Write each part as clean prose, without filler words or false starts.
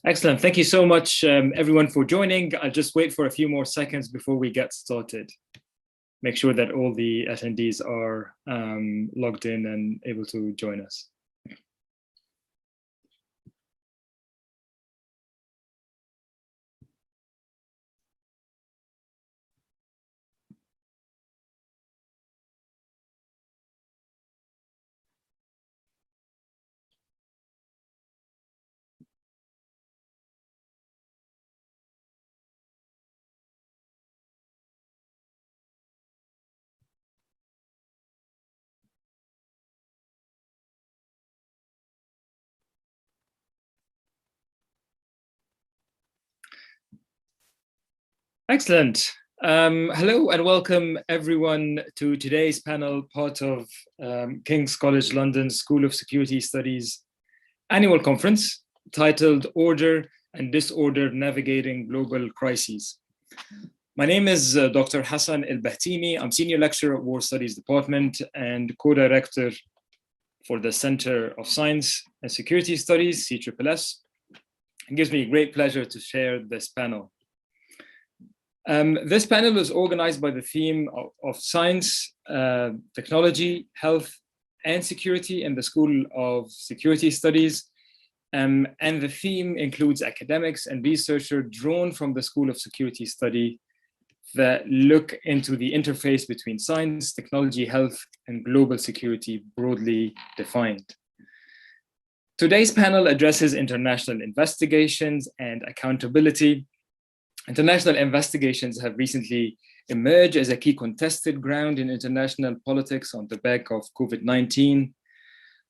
Excellent. Thank you so much, everyone, for joining. I'll just wait for a few more seconds before we get started. Make sure that all the attendees are logged in and able to join us. Excellent. Hello and welcome everyone to today's panel, part of King's College London School of Security Studies annual conference titled Order and Disorder Navigating Global Crises. My name is Dr. Hassan Elbahtimy. I'm Senior Lecturer at War Studies Department and Co-Director for the Center of Science and Security Studies, CSSS. It gives me great pleasure to share this panel. This panel is organized by the theme of science, technology, health, and security in the School of Security Studies. And the theme includes academics and researchers drawn from the School of Security Study that look into the interface between science, technology, health, and global security broadly defined. Today's panel addresses international investigations and accountability. International investigations have recently emerged as a key contested ground in international politics on the back of COVID-19,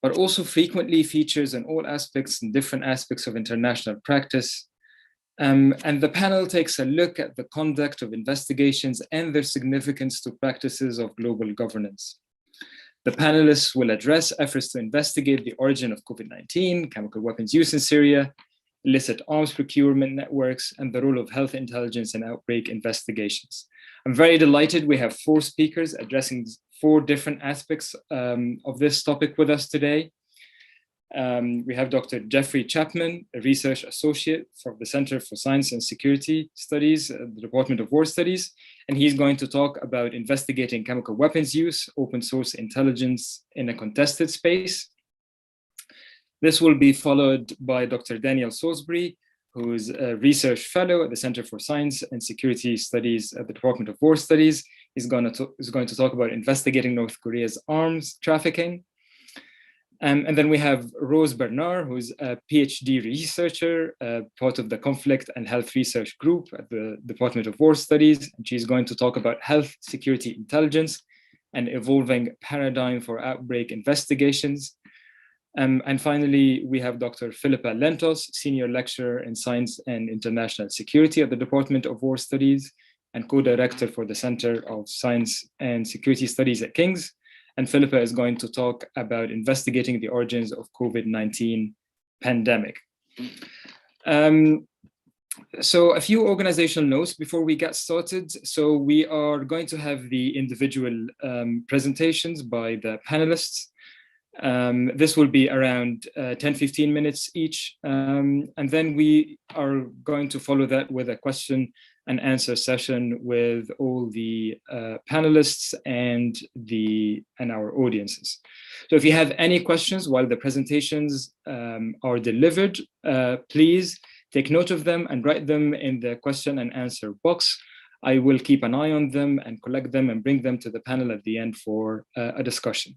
but also frequently features in all aspects and different aspects of international practice. And the panel takes a look at the conduct of investigations and their significance to practices of global governance. The panelists will address efforts to investigate the origin of COVID-19, chemical weapons use in Syria, illicit arms procurement networks, and the role of health intelligence in outbreak investigations. I'm very delighted we have 4 speakers addressing 4 different aspects of this topic with us today. We have Dr. Geoffrey Chapman, a research associate from the Center for Science and Security Studies at the Department of War Studies, and he's going to talk about investigating chemical weapons use, open source intelligence in a contested space. This will be followed by Dr. Daniel Salisbury, who is a research fellow at the Center for Science and Security Studies at the Department of War Studies. He's going to talk about investigating North Korea's arms trafficking. And then we have Rose Bernard, who's a PhD researcher, part of the Conflict and Health Research Group at the Department of War Studies. And she's going to talk about health security intelligence and evolving paradigm for outbreak investigations. And finally, we have Dr. Filippa Lentzos, Senior Lecturer in Science and International Security at the Department of War Studies and Co-Director for the Center of Science and Security Studies at King's. And Filippa is going to talk about investigating the origins of COVID-19 pandemic. So a few organizational notes before we get started. So we are going to have the individual presentations by the panelists. This will be around 10-15 minutes each. And then we are going to follow that with a question and answer session with all the panelists and our audiences. So if you have any questions while the presentations are delivered, please take note of them and write them in the question and answer box. I will keep an eye on them and collect them and bring them to the panel at the end for a discussion.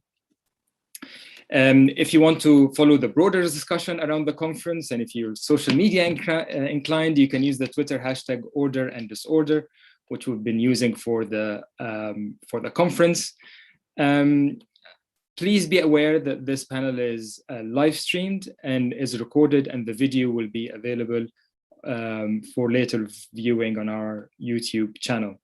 If you want to follow the broader discussion around the conference, and if you're social media inclined, you can use the Twitter hashtag Order and Disorder, which we've been using for the conference. Please be aware that this panel is live streamed and is recorded, and the video will be available for later viewing on our YouTube channel.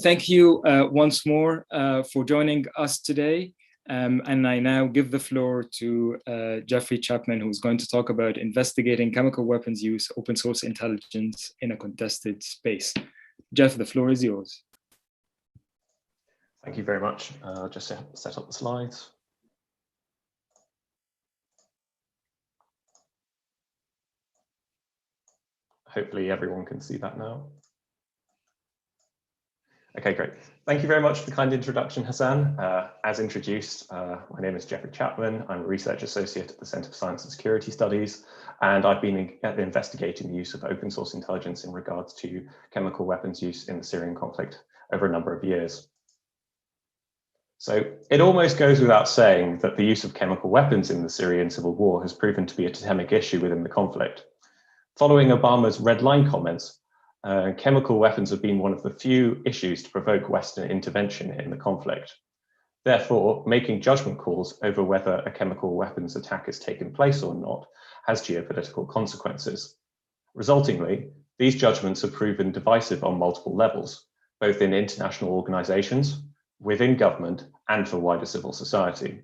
Thank you once more for joining us today. And I now give the floor to Geoffrey Chapman, who's going to talk about investigating chemical weapons use, open source intelligence in a contested space. Jeff, the floor is yours. Thank you very much. Just set up the slides. Hopefully everyone can see that now. Okay, great. Thank you very much for the kind introduction, Hassan. As introduced, my name is Geoffrey Chapman. I'm a research associate at the Centre for Science and Security Studies, and I've been investigating the use of open source intelligence in regards to chemical weapons use in the Syrian conflict over a number of years. So it almost goes without saying that the use of chemical weapons in the Syrian civil war has proven to be a totemic issue within the conflict. Following Obama's red line comments, chemical weapons have been one of the few issues to provoke Western intervention in the conflict. Therefore, making judgment calls over whether a chemical weapons attack has taken place or not has geopolitical consequences. Resultingly, these judgments have proven divisive on multiple levels, both in international organizations, within government, and for wider civil society.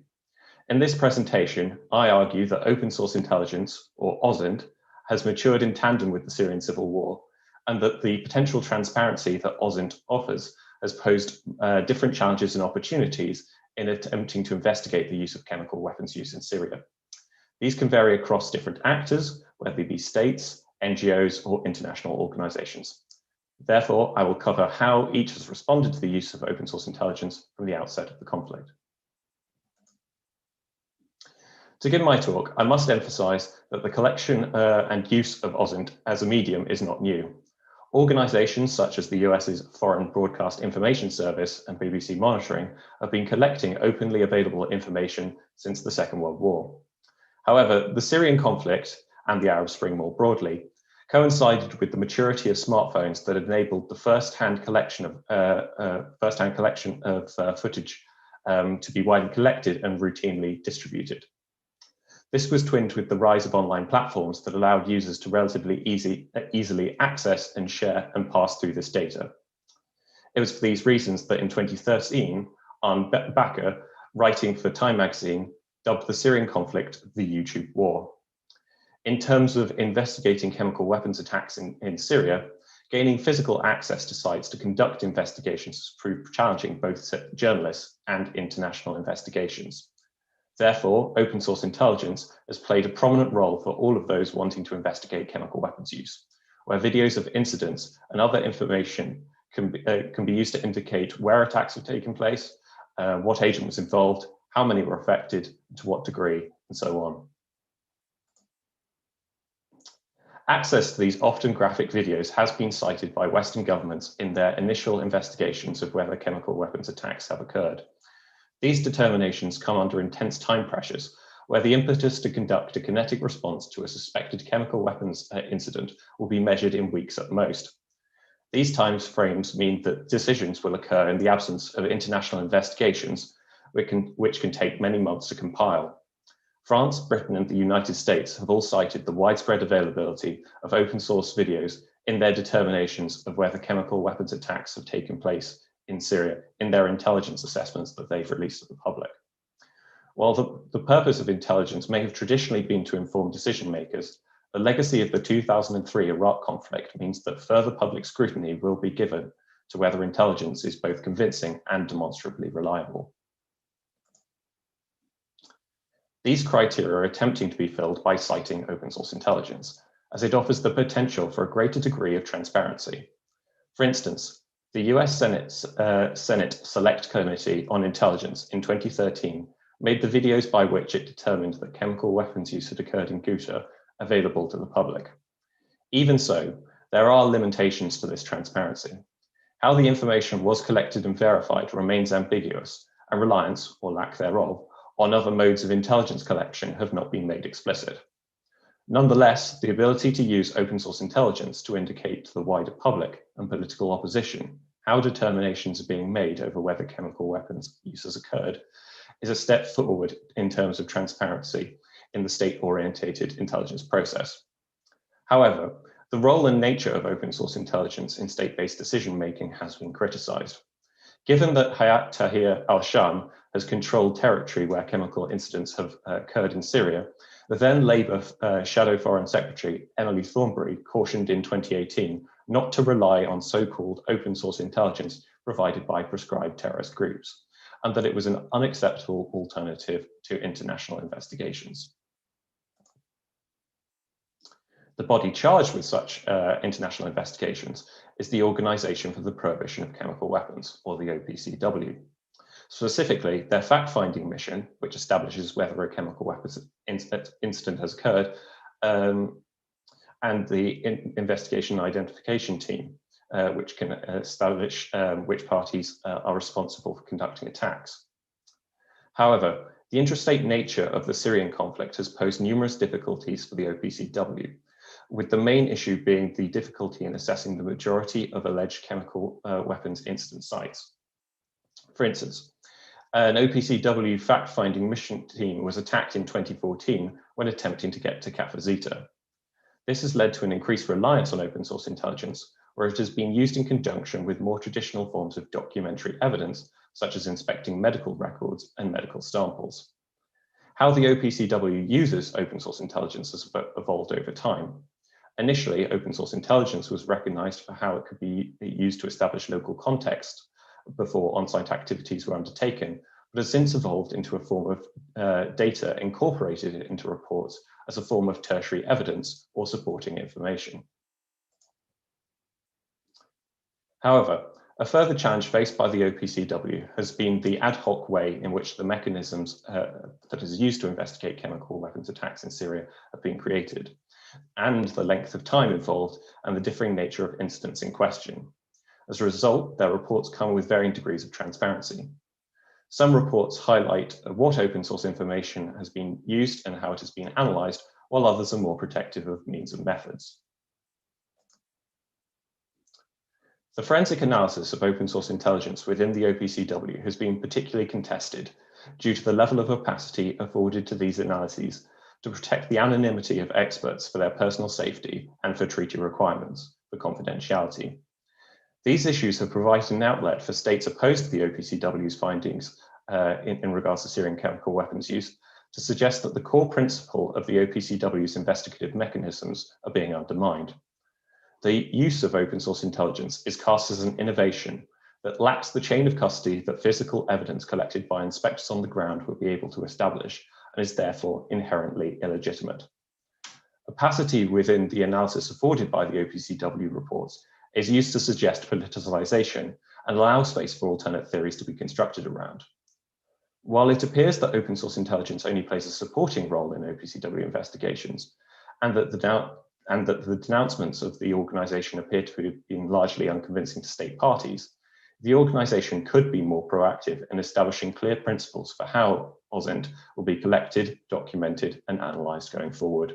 In this presentation, I argue that open source intelligence, or OSINT, has matured in tandem with the Syrian civil war, and that the potential transparency that OSINT offers has posed different challenges and opportunities in attempting to investigate the use of chemical weapons use in Syria. These can vary across different actors, whether they be states, NGOs, or international organizations. Therefore, I will cover how each has responded to the use of open source intelligence from the outset of the conflict. To begin my talk, I must emphasize that the collection and use of OSINT as a medium is not new. Organizations such as the US's Foreign Broadcast Information Service and BBC Monitoring have been collecting openly available information since the Second World War. However, the Syrian conflict and the Arab Spring more broadly coincided with the maturity of smartphones that enabled the first-hand collection of footage to be widely collected and routinely distributed. This was twinned with the rise of online platforms that allowed users to relatively easily access and share and pass through this data. It was for these reasons that in 2013, Arne Bakker, writing for Time magazine, dubbed the Syrian conflict the YouTube war. In terms of investigating chemical weapons attacks in Syria, gaining physical access to sites to conduct investigations has proved challenging both journalists and international investigations. Therefore, open source intelligence has played a prominent role for all of those wanting to investigate chemical weapons use, where videos of incidents and other information can be used to indicate where attacks have taken place, what agent was involved, how many were affected, to what degree, and so on. Access to these often graphic videos has been cited by Western governments in their initial investigations of whether chemical weapons attacks have occurred. These determinations come under intense time pressures, where the impetus to conduct a kinetic response to a suspected chemical weapons incident will be measured in weeks at most. These time frames mean that decisions will occur in the absence of international investigations, which can take many months to compile. France, Britain, and the United States have all cited the widespread availability of open source videos in their determinations of whether chemical weapons attacks have taken place in Syria in their intelligence assessments that they've released to the public. While the purpose of intelligence may have traditionally been to inform decision makers, the legacy of the 2003 Iraq conflict means that further public scrutiny will be given to whether intelligence is both convincing and demonstrably reliable. These criteria are attempting to be filled by citing open source intelligence, as it offers the potential for a greater degree of transparency. For instance, the US Senate Select Committee on Intelligence in 2013 made the videos by which it determined that chemical weapons use had occurred in Ghouta available to the public. Even so, there are limitations to this transparency. How the information was collected and verified remains ambiguous, and reliance, or lack thereof, on other modes of intelligence collection have not been made explicit. Nonetheless, the ability to use open source intelligence to indicate to the wider public and political opposition how determinations are being made over whether chemical weapons use has occurred is a step forward in terms of transparency in the state-orientated intelligence process. However, the role and nature of open source intelligence in state-based decision-making has been criticized. Given that Hayat Tahrir al-Sham has controlled territory where chemical incidents have occurred in Syria, the then Labour Shadow Foreign Secretary, Emily Thornberry, cautioned in 2018 not to rely on so-called open source intelligence provided by prescribed terrorist groups, and that it was an unacceptable alternative to international investigations. The body charged with such international investigations is the Organization for the Prohibition of Chemical Weapons, or the OPCW. Specifically, their fact-finding mission, which establishes whether a chemical weapons incident has occurred, and the investigation and identification team, which can establish which parties are responsible for conducting attacks. However, the intrastate nature of the Syrian conflict has posed numerous difficulties for the OPCW, with the main issue being the difficulty in assessing the majority of alleged chemical weapons incident sites. For instance, an OPCW fact-finding mission team was attacked in 2014 when attempting to get to Kafazita. This has led to an increased reliance on open source intelligence, where it has been used in conjunction with more traditional forms of documentary evidence, such as inspecting medical records and medical samples. How the OPCW uses open source intelligence has evolved over time. Initially, open source intelligence was recognized for how it could be used to establish local context before on-site activities were undertaken, but has since evolved into a form of data incorporated into reports as a form of tertiary evidence or supporting information. However, a further challenge faced by the OPCW has been the ad hoc way in which the mechanisms that is used to investigate chemical weapons attacks in Syria have been created, and the length of time involved and the differing nature of incidents in question. As a result, their reports come with varying degrees of transparency. Some reports highlight what open source information has been used and how it has been analysed, while others are more protective of means and methods. The forensic analysis of open source intelligence within the OPCW has been particularly contested due to the level of opacity afforded to these analyses to protect the anonymity of experts for their personal safety and for treaty requirements for confidentiality. These issues have provided an outlet for states opposed to the OPCW's findings in regards to Syrian chemical weapons use to suggest that the core principle of the OPCW's investigative mechanisms are being undermined. The use of open source intelligence is cast as an innovation that lacks the chain of custody that physical evidence collected by inspectors on the ground would be able to establish, and is therefore inherently illegitimate. Opacity within the analysis afforded by the OPCW reports is used to suggest politicization and allow space for alternate theories to be constructed around. While it appears that open source intelligence only plays a supporting role in OPCW investigations, and that the denouncements of the organization appear to have been largely unconvincing to state parties, the organization could be more proactive in establishing clear principles for how OSINT will be collected, documented, and analyzed going forward.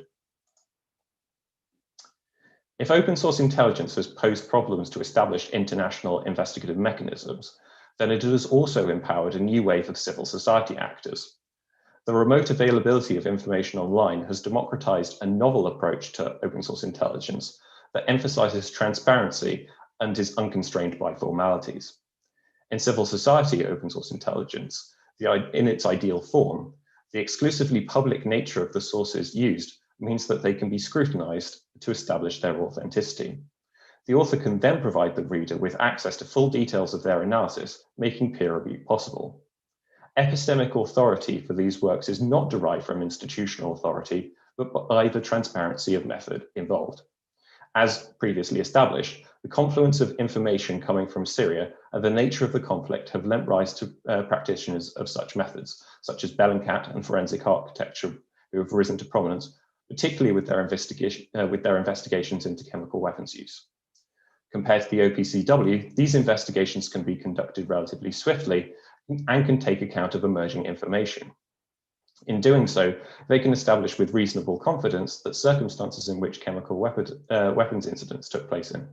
If open source intelligence has posed problems to establish international investigative mechanisms, then it has also empowered a new wave of civil society actors. The remote availability of information online has democratized a novel approach to open source intelligence that emphasizes transparency and is unconstrained by formalities. In civil society open source intelligence, in its ideal form, the exclusively public nature of the sources used means that they can be scrutinized to establish their authenticity. The author can then provide the reader with access to full details of their analysis, making peer review possible. Epistemic authority for these works is not derived from institutional authority, but by the transparency of method involved. As previously established, the confluence of information coming from Syria and the nature of the conflict have lent rise to practitioners of such methods, such as Bellingcat and forensic architecture, who have risen to prominence, particularly with their investigations into chemical weapons use. Compared to the OPCW, these investigations can be conducted relatively swiftly and can take account of emerging information. In doing so, they can establish with reasonable confidence that circumstances in which chemical weapons incidents took place in.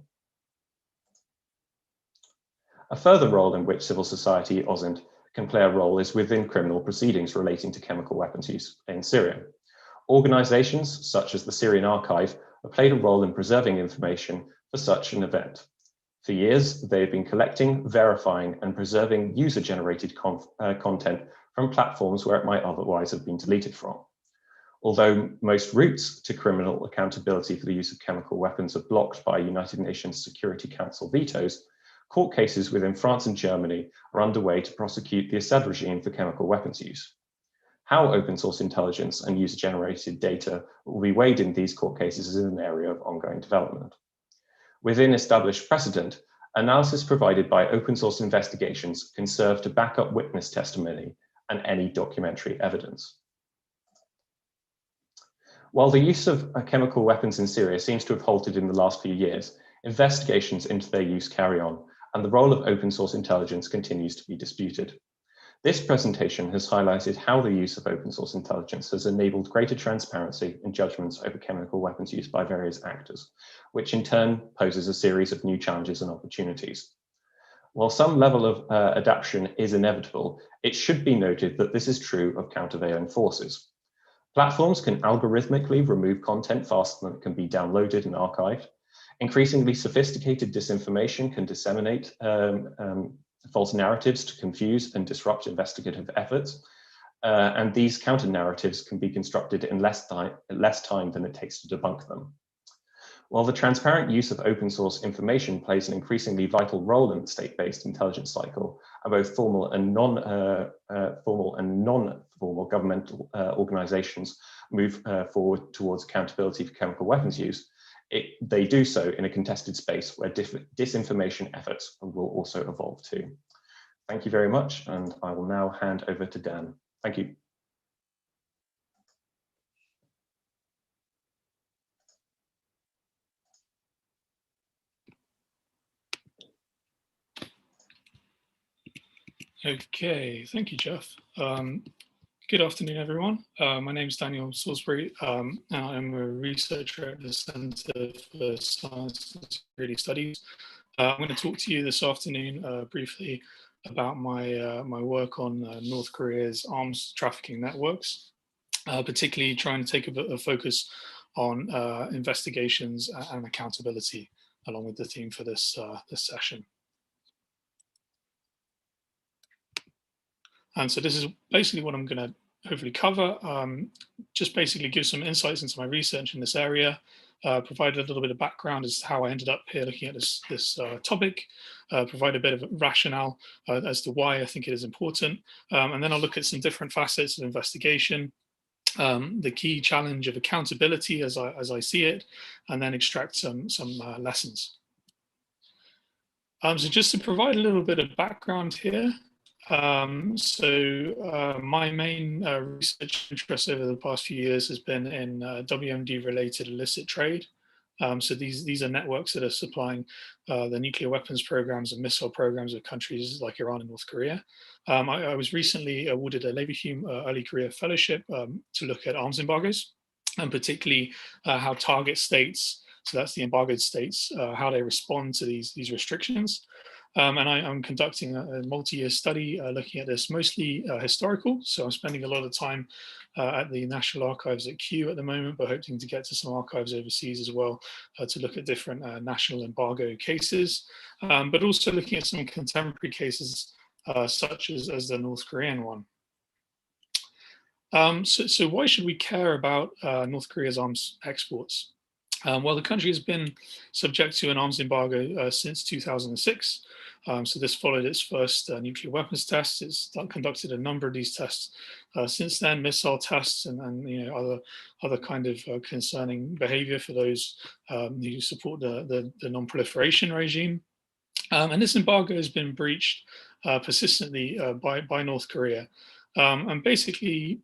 A further role in which civil society OSINT can play a role is within criminal proceedings relating to chemical weapons use in Syria. Organizations such as the Syrian Archive have played a role in preserving information for such an event. For years, they have been collecting, verifying, and preserving user-generated content from platforms where it might otherwise have been deleted from. Although most routes to criminal accountability for the use of chemical weapons are blocked by United Nations Security Council vetoes, court cases within France and Germany are underway to prosecute the Assad regime for chemical weapons use. how open source intelligence and user-generated data will be weighed in these court cases is an area of ongoing development. Within established precedent, analysis provided by open source investigations can serve to back up witness testimony and any documentary evidence. While the use of chemical weapons in Syria seems to have halted in the last few years, investigations into their use carry on, and the role of open source intelligence continues to be disputed. This presentation has highlighted how the use of open source intelligence has enabled greater transparency in judgments over chemical weapons use by various actors, which in turn poses a series of new challenges and opportunities. While some level of adaptation is inevitable, it should be noted that this is true of countervailing forces. Platforms can algorithmically remove content faster than it can be downloaded and archived. Increasingly sophisticated disinformation can disseminate false narratives to confuse and disrupt investigative efforts. And these counter narratives can be constructed in less time than it takes to debunk them. While the transparent use of open source information plays an increasingly vital role in the state-based intelligence cycle, and both formal and non-formal governmental organizations move forward towards accountability for chemical weapons use, they do so in a contested space where disinformation efforts will also evolve too. Thank you very much, and I will now hand over to Dan. Thank you. Okay, thank you, Jeff. Good afternoon, everyone. My name is Daniel Salisbury, and I'm a researcher at the Centre for Science and Security Studies. I'm going to talk to you this afternoon briefly about my work on North Korea's arms trafficking networks, particularly trying to take a focus on investigations and accountability, along with the theme for this session. And so this is basically what I'm going to hopefully cover, just basically give some insights into my research in this area, provide a little bit of background as to how I ended up here looking at this topic, provide a bit of rationale as to why I think it is important, and then I'll look at some different facets of investigation, the key challenge of accountability as I see it, and then extract some lessons. So just to provide a little bit of background here, my main research interest over the past few years has been in WMD related illicit trade. So these are networks that are supplying the nuclear weapons programs and missile programs of countries like Iran and North Korea. I was recently awarded a Elbahtimy Early Career Fellowship to look at arms embargoes, and particularly how target states, so that's the embargoed states, how they respond to these restrictions. And I'm conducting a multi-year study looking at this, mostly historical. So I'm spending a lot of time at the National Archives at Kew at the moment, but hoping to get to some archives overseas as well to look at different national embargo cases, but also looking at some contemporary cases such as the North Korean one. So why should we care about North Korea's arms exports? Well, the country has been subject to an arms embargo since 2006. So this followed its first nuclear weapons tests. It's conducted a number of these tests since then, missile tests and other kind of concerning behavior for those who support the non-proliferation regime. And this embargo has been breached persistently by North Korea. And basically,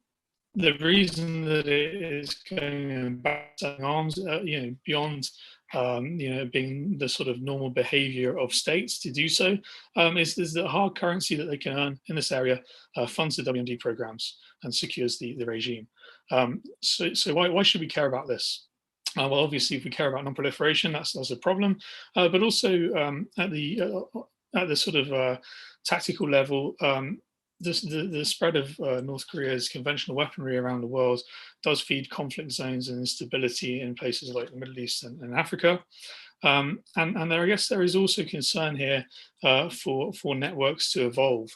the reason that it is going back selling arms, beyond being the sort of normal behavior of states to do so, is the hard currency that they can earn in this area funds the WMD programs and secures the regime. So why should we care about this? Well, obviously, if we care about non-proliferation, that's a problem. But also at the sort of tactical level, the spread of North Korea's conventional weaponry around the world does feed conflict zones and instability in places like the Middle East and Africa. And I guess there is also concern here for networks to evolve.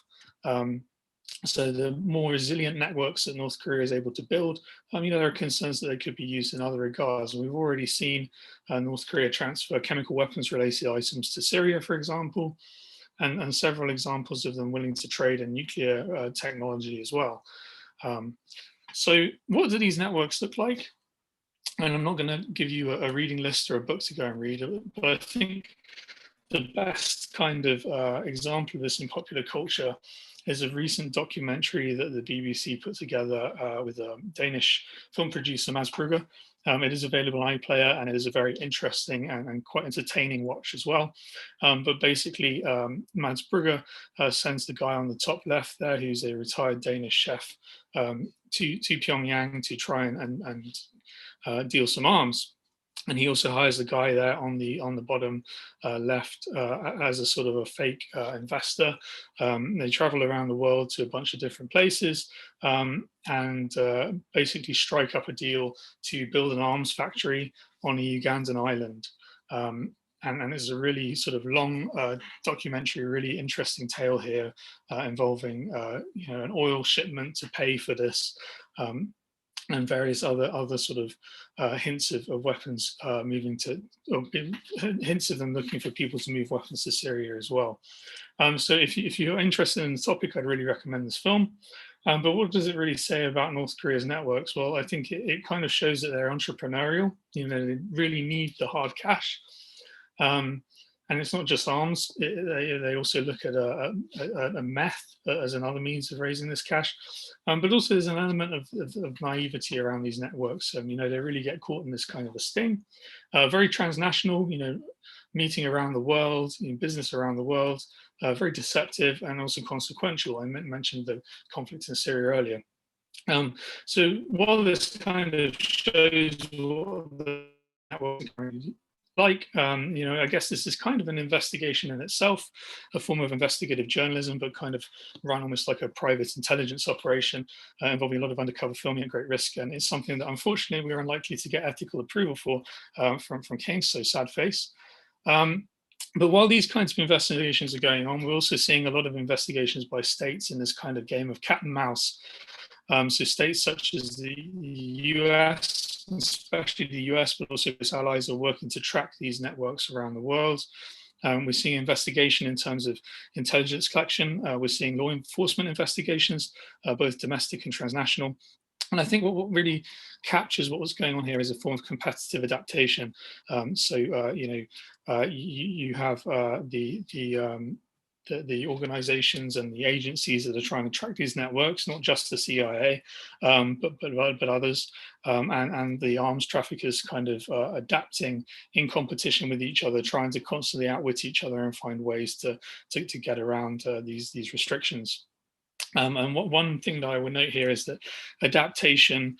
So the more resilient networks that North Korea is able to build, there are concerns that they could be used in other regards. And we've already seen North Korea transfer chemical weapons related items to Syria, for example, and several examples of them willing to trade in nuclear technology as well. So what do these networks look like? And I'm not going to give you a reading list or a book to go and read, but I think the best kind of example of this in popular culture is a recent documentary that the BBC put together with a Danish film producer, Mads Brugger. It is available on iPlayer, and it is a very interesting and quite entertaining watch as well. But basically, Mads Brugger sends the guy on the top left there, who's a retired Danish chef, to Pyongyang to try and deal some arms. And he also hires the guy there on the bottom left as a sort of a fake investor. They travel around the world to a bunch of different places and basically strike up a deal to build an arms factory on a Ugandan island. And it's a really sort of long documentary, really interesting tale here involving an oil shipment to pay for this. And various other sort of hints of weapons moving to, or hints of them looking for people to move weapons to Syria as well. So if you're interested in the topic, I'd really recommend this film. But what does it really say about North Korea's networks? Well, I think it kind of shows that they're entrepreneurial. They really need the hard cash. And it's not just arms. They also look at a meth as another means of raising this cash. But also there's an element of naivety around these networks. They really get caught in this kind of a sting. Very transnational, meeting around the world, business around the world, very deceptive and also consequential. I mentioned the conflict in Syria earlier. So while this kind of shows what the network like, I guess this is kind of an investigation in itself, a form of investigative journalism, but kind of run almost like a private intelligence operation involving a lot of undercover filming at great risk. And it's something that unfortunately we are unlikely to get ethical approval for from King's, so sad face. But while these kinds of investigations are going on, we're also seeing a lot of investigations by states in this kind of game of cat and mouse. So states such as the US, especially the US, but also its allies, are working to track these networks around the world. We're seeing investigation in terms of intelligence collection. We're seeing law enforcement investigations, both domestic and transnational. And I think what really captures what was going on here is a form of competitive adaptation. You have the organizations and the agencies that are trying to track these networks, not just the CIA, but others, and the arms traffickers kind of adapting in competition with each other, trying to constantly outwit each other and find ways to get around these restrictions. And one thing that I would note here is that adaptation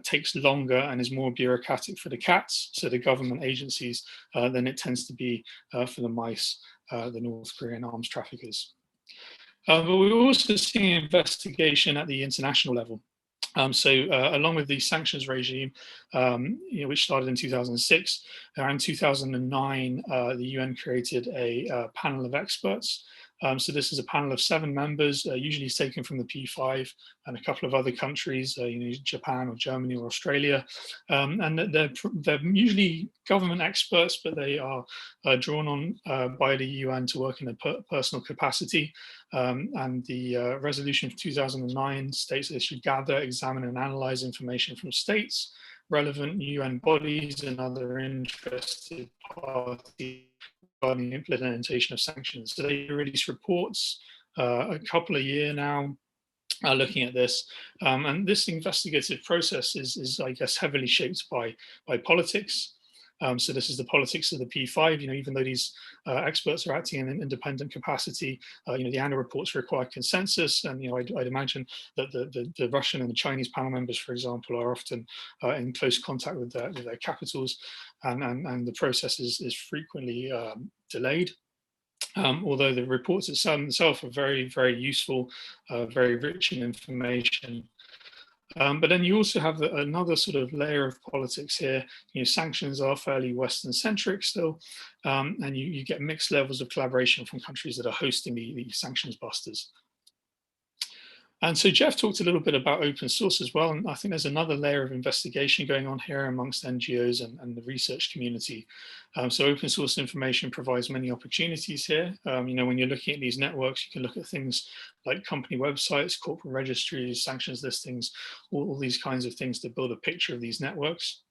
takes longer and is more bureaucratic for the cats, so the government agencies, than it tends to be for the mice, the North Korean arms traffickers. But we're also seeing investigation at the international level. Along with the sanctions regime, which started in 2006, around 2009, the UN created a panel of experts. So this is a panel of 7 members, usually taken from the P5 and a couple of other countries, Japan or Germany or Australia. And they're usually government experts, but they are drawn on by the UN to work in a personal capacity. And the resolution of 2009 states they should gather, examine and analyze information from states, relevant UN bodies and other interested parties regarding the implementation of sanctions. So they release reports a couple of years now looking at this. And this investigative process is, I guess, heavily shaped by politics. So this is the politics of the P5. Even though these experts are acting in an independent capacity, the annual reports require consensus, and I'd imagine that the Russian and the Chinese panel members, for example, are often in close contact with their capitals, and the process is frequently delayed. Although the reports themselves are very, very useful, very rich in information. But then you also have another sort of layer of politics here. Sanctions are fairly Western-centric still, and you get mixed levels of collaboration from countries that are hosting the sanctions busters. And so Geoff talked a little bit about open source as well, and I think there's another layer of investigation going on here amongst NGOs and the research community. So open source information provides many opportunities here. You know, when you're looking at these networks, you can look at things like company websites, corporate registries, sanctions listings, all these kinds of things to build a picture of these networks.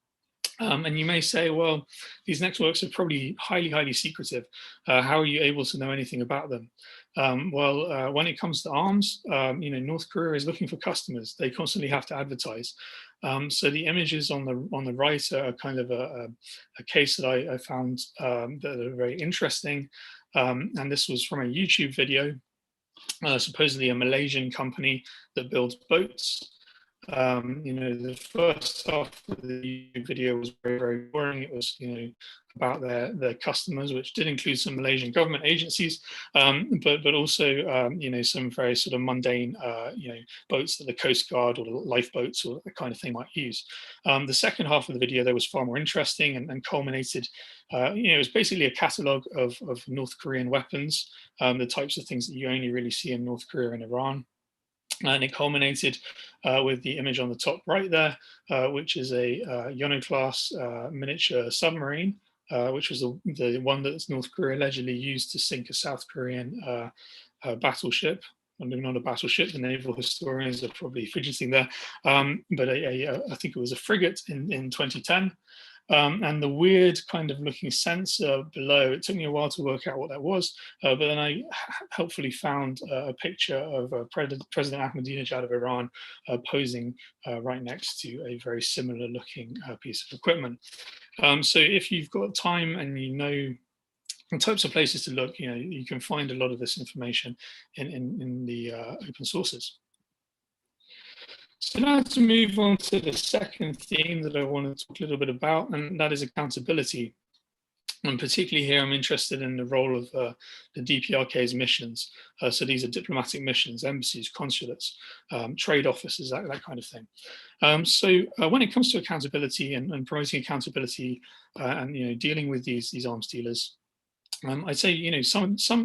And you may say, well, these networks are probably highly secretive. How are you able to know anything about them? When it comes to arms, you know, North Korea is looking for customers. They constantly have to advertise. So the images on the right are kind of a case that I found that are very interesting. And this was from a YouTube video, supposedly a Malaysian company that builds boats. You know, the first half of the video was very boring. It was, you know, about their customers, which did include some Malaysian government agencies, but also, you know, some very sort of mundane, you know, boats that the Coast Guard or the lifeboats or that kind of thing might use. The second half of the video, there was far more interesting and culminated, you know, it was basically a catalogue of North Korean weapons, the types of things that you only really see in North Korea and Iran. And it culminated with the image on the top right there, which is a Yono-class miniature submarine, which was the one that North Korea allegedly used to sink a South Korean battleship. I mean, not a battleship, the naval historians are probably fidgeting there, but I think it was a frigate in 2010. And the weird kind of looking sensor below, it took me a while to work out what that was, but then I helpfully found a picture of President Ahmadinejad of Iran posing right next to a very similar looking piece of equipment. So if you've got time and you know the types of places to look, you know, you can find a lot of this information in the open sources. So now to move on to the second theme that I want to talk a little bit about, and that is accountability. And particularly here, I'm interested in the role of the DPRK's missions. So these are diplomatic missions, embassies, consulates, trade offices, that kind of thing. So when it comes to accountability and promoting accountability and, you know, dealing with these arms dealers, I'd say, you know,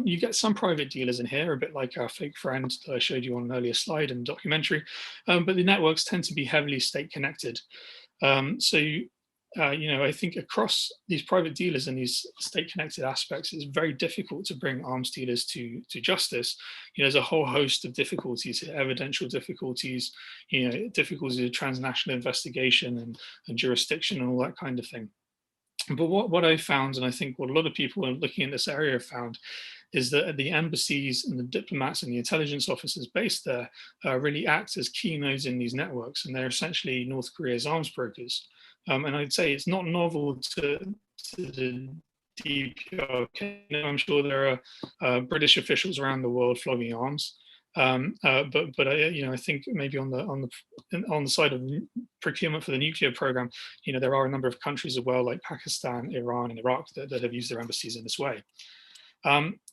you get some private dealers in here, a bit like our fake friend that I showed you on an earlier slide in the documentary, but the networks tend to be heavily state connected. You know, I think across these private dealers and these state connected aspects, it's very difficult to bring arms dealers to justice. You know, there's a whole host of difficulties, evidential difficulties, you know, difficulties of transnational investigation and jurisdiction and all that kind of thing. But what I found, and I think what a lot of people are looking in this area have found, is that the embassies and the diplomats and the intelligence officers based there really act as key nodes in these networks, and they're essentially North Korea's arms brokers. And I'd say it's not novel to the DPRK. You know, I'm sure there are British officials around the world flogging arms. You know, I think maybe on the side of procurement for the nuclear program, you know, there are a number of countries as well, like Pakistan, Iran, and Iraq, that have used their embassies in this way.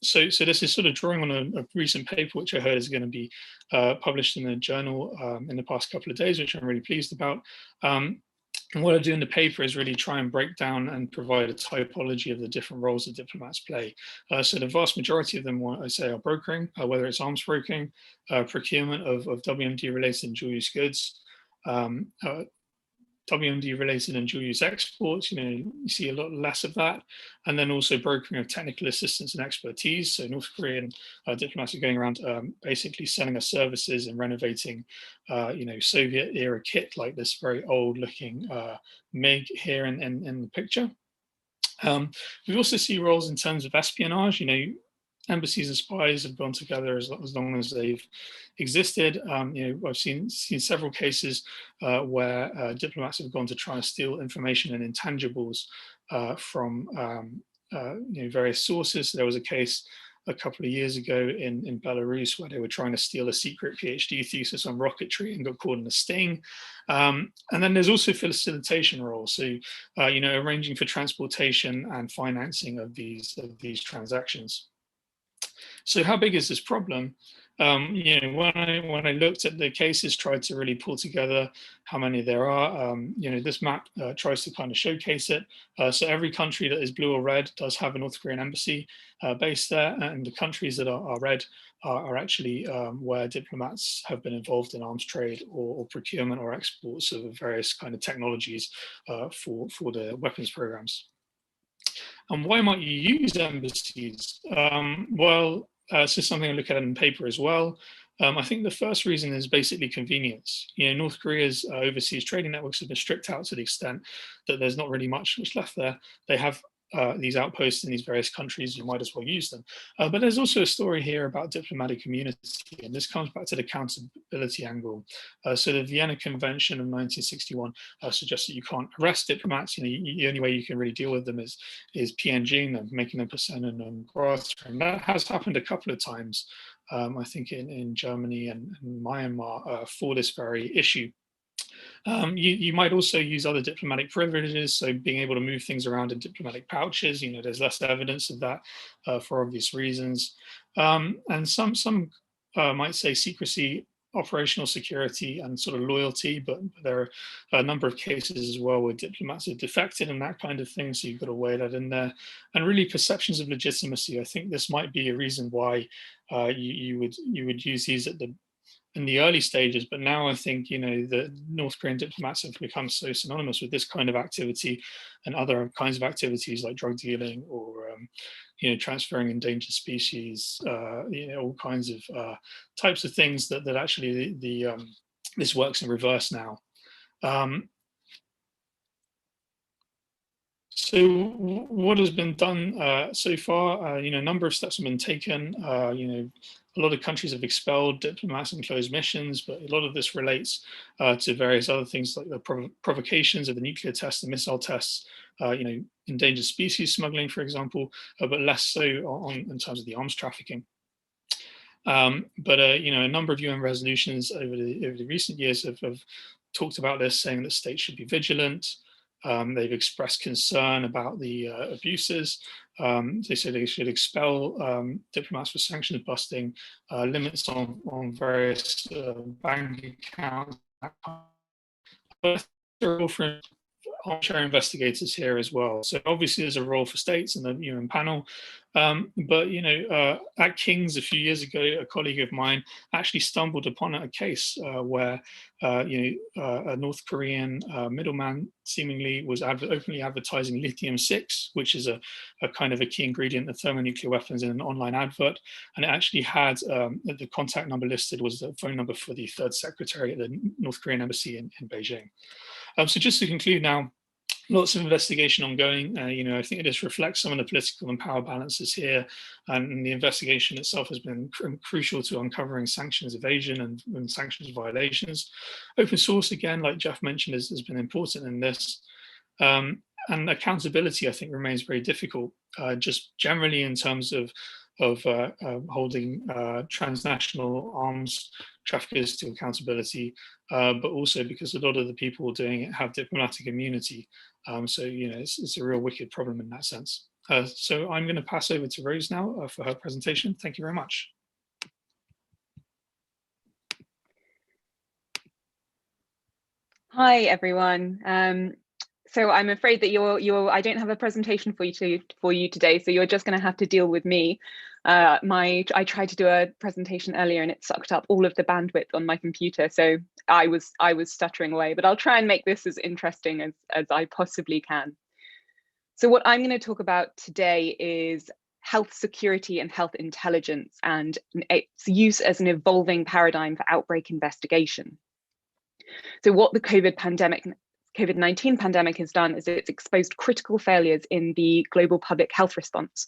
So this is sort of drawing on a recent paper which I heard is going to be published in a journal in the past couple of days, which I'm really pleased about. And what I do in the paper is really try and break down and provide a typology of the different roles that diplomats play. So the vast majority of them, what I say, are brokering, whether it's arms brokering, procurement of WMD-related and dual-use goods, WMD-related and dual-use exports. You know, you see a lot less of that. And then also brokering of technical assistance and expertise. So North Korean diplomats are going around basically selling us services and renovating, you know, Soviet-era kit, like this very old-looking MiG here in the picture. We also see roles in terms of espionage. You know, embassies and spies have gone together as long as they've existed. You know, I've seen several cases where diplomats have gone to try and steal information and intangibles from you know, various sources. There was a case a couple of years ago in Belarus where they were trying to steal a secret PhD thesis on rocketry and got caught in a sting. And then there's also facilitation roles. So, you know, arranging for transportation and financing of these transactions. So how big is this problem? You know, when I looked at the cases, tried to really pull together how many there are, you know, this map tries to kind of showcase it. So every country that is blue or red does have a North Korean embassy based there, and the countries that are red are actually where diplomats have been involved in arms trade or procurement or exports of various kind of technologies for the weapons programs. And why might you use embassies? Well, so something I look at in paper as well. I think the first reason is basically convenience. You know, North Korea's overseas trading networks have been stripped out to the extent that there's not really much left there. They have these outposts in these various countries, you might as well use them. But there's also a story here about diplomatic immunity, and this comes back to the accountability angle. So the Vienna Convention of 1961 suggests that you can't arrest diplomats. You know, the only way you can really deal with them is PNGing them, making them persona non grata, and that has happened a couple of times. I think in Germany and Myanmar for this very issue. You might also use other diplomatic privileges, so being able to move things around in diplomatic pouches. You know, there's less evidence of that for obvious reasons. And some might say secrecy, operational security, and sort of loyalty, but there are a number of cases as well where diplomats have defected and that kind of thing, so you've got to weigh that in there. And really perceptions of legitimacy. I think this might be a reason why you would use these in the early stages, but now I think, you know, the North Korean diplomats have become so synonymous with this kind of activity and other kinds of activities like drug dealing or, you know, transferring endangered species, you know, all kinds of types of things that actually this works in reverse now. So what has been done so far? You know, a number of steps have been taken. You know, a lot of countries have expelled diplomats and closed missions, but a lot of this relates to various other things like the provocations of the nuclear tests, the missile tests, you know, endangered species smuggling, for example, but less so in terms of the arms trafficking. But you know, a number of UN resolutions over the recent years have talked about this, saying that states should be vigilant. They've expressed concern about the abuses. They say they should expel diplomats for sanctions busting, limits on various bank accounts. But there are also armchair investigators here as well. So obviously there's a role for states in the UN panel. But, you know, at King's a few years ago, a colleague of mine actually stumbled upon a case where, you know, a North Korean middleman seemingly was openly advertising lithium-6, which is a kind of a key ingredient of thermonuclear weapons in an online advert. And it actually had the contact number listed was the phone number for the third secretary at the North Korean embassy in Beijing. So just to conclude now, lots of investigation ongoing. You know, I think it just reflects some of the political and power balances here, and the investigation itself has been crucial to uncovering sanctions evasion and sanctions violations. Open source, again, like Jeff mentioned, has been important in this. And accountability, I think, remains very difficult, just generally in terms of holding transnational arms traffickers to accountability, but also because a lot of the people doing it have diplomatic immunity. So, you know, it's a real wicked problem in that sense. So I'm going to pass over to Rose now for her presentation. Thank you very much. Hi, everyone. So I'm afraid that I don't have a presentation for you today, so you're just going to have to deal with me. I tried to do a presentation earlier and it sucked up all of the bandwidth on my computer, so I was stuttering away. But I'll try and make this as interesting as I possibly can. So what I'm going to talk about today is health security and health intelligence and its use as an evolving paradigm for outbreak investigation. So what the COVID-19 pandemic has done is it's exposed critical failures in the global public health response.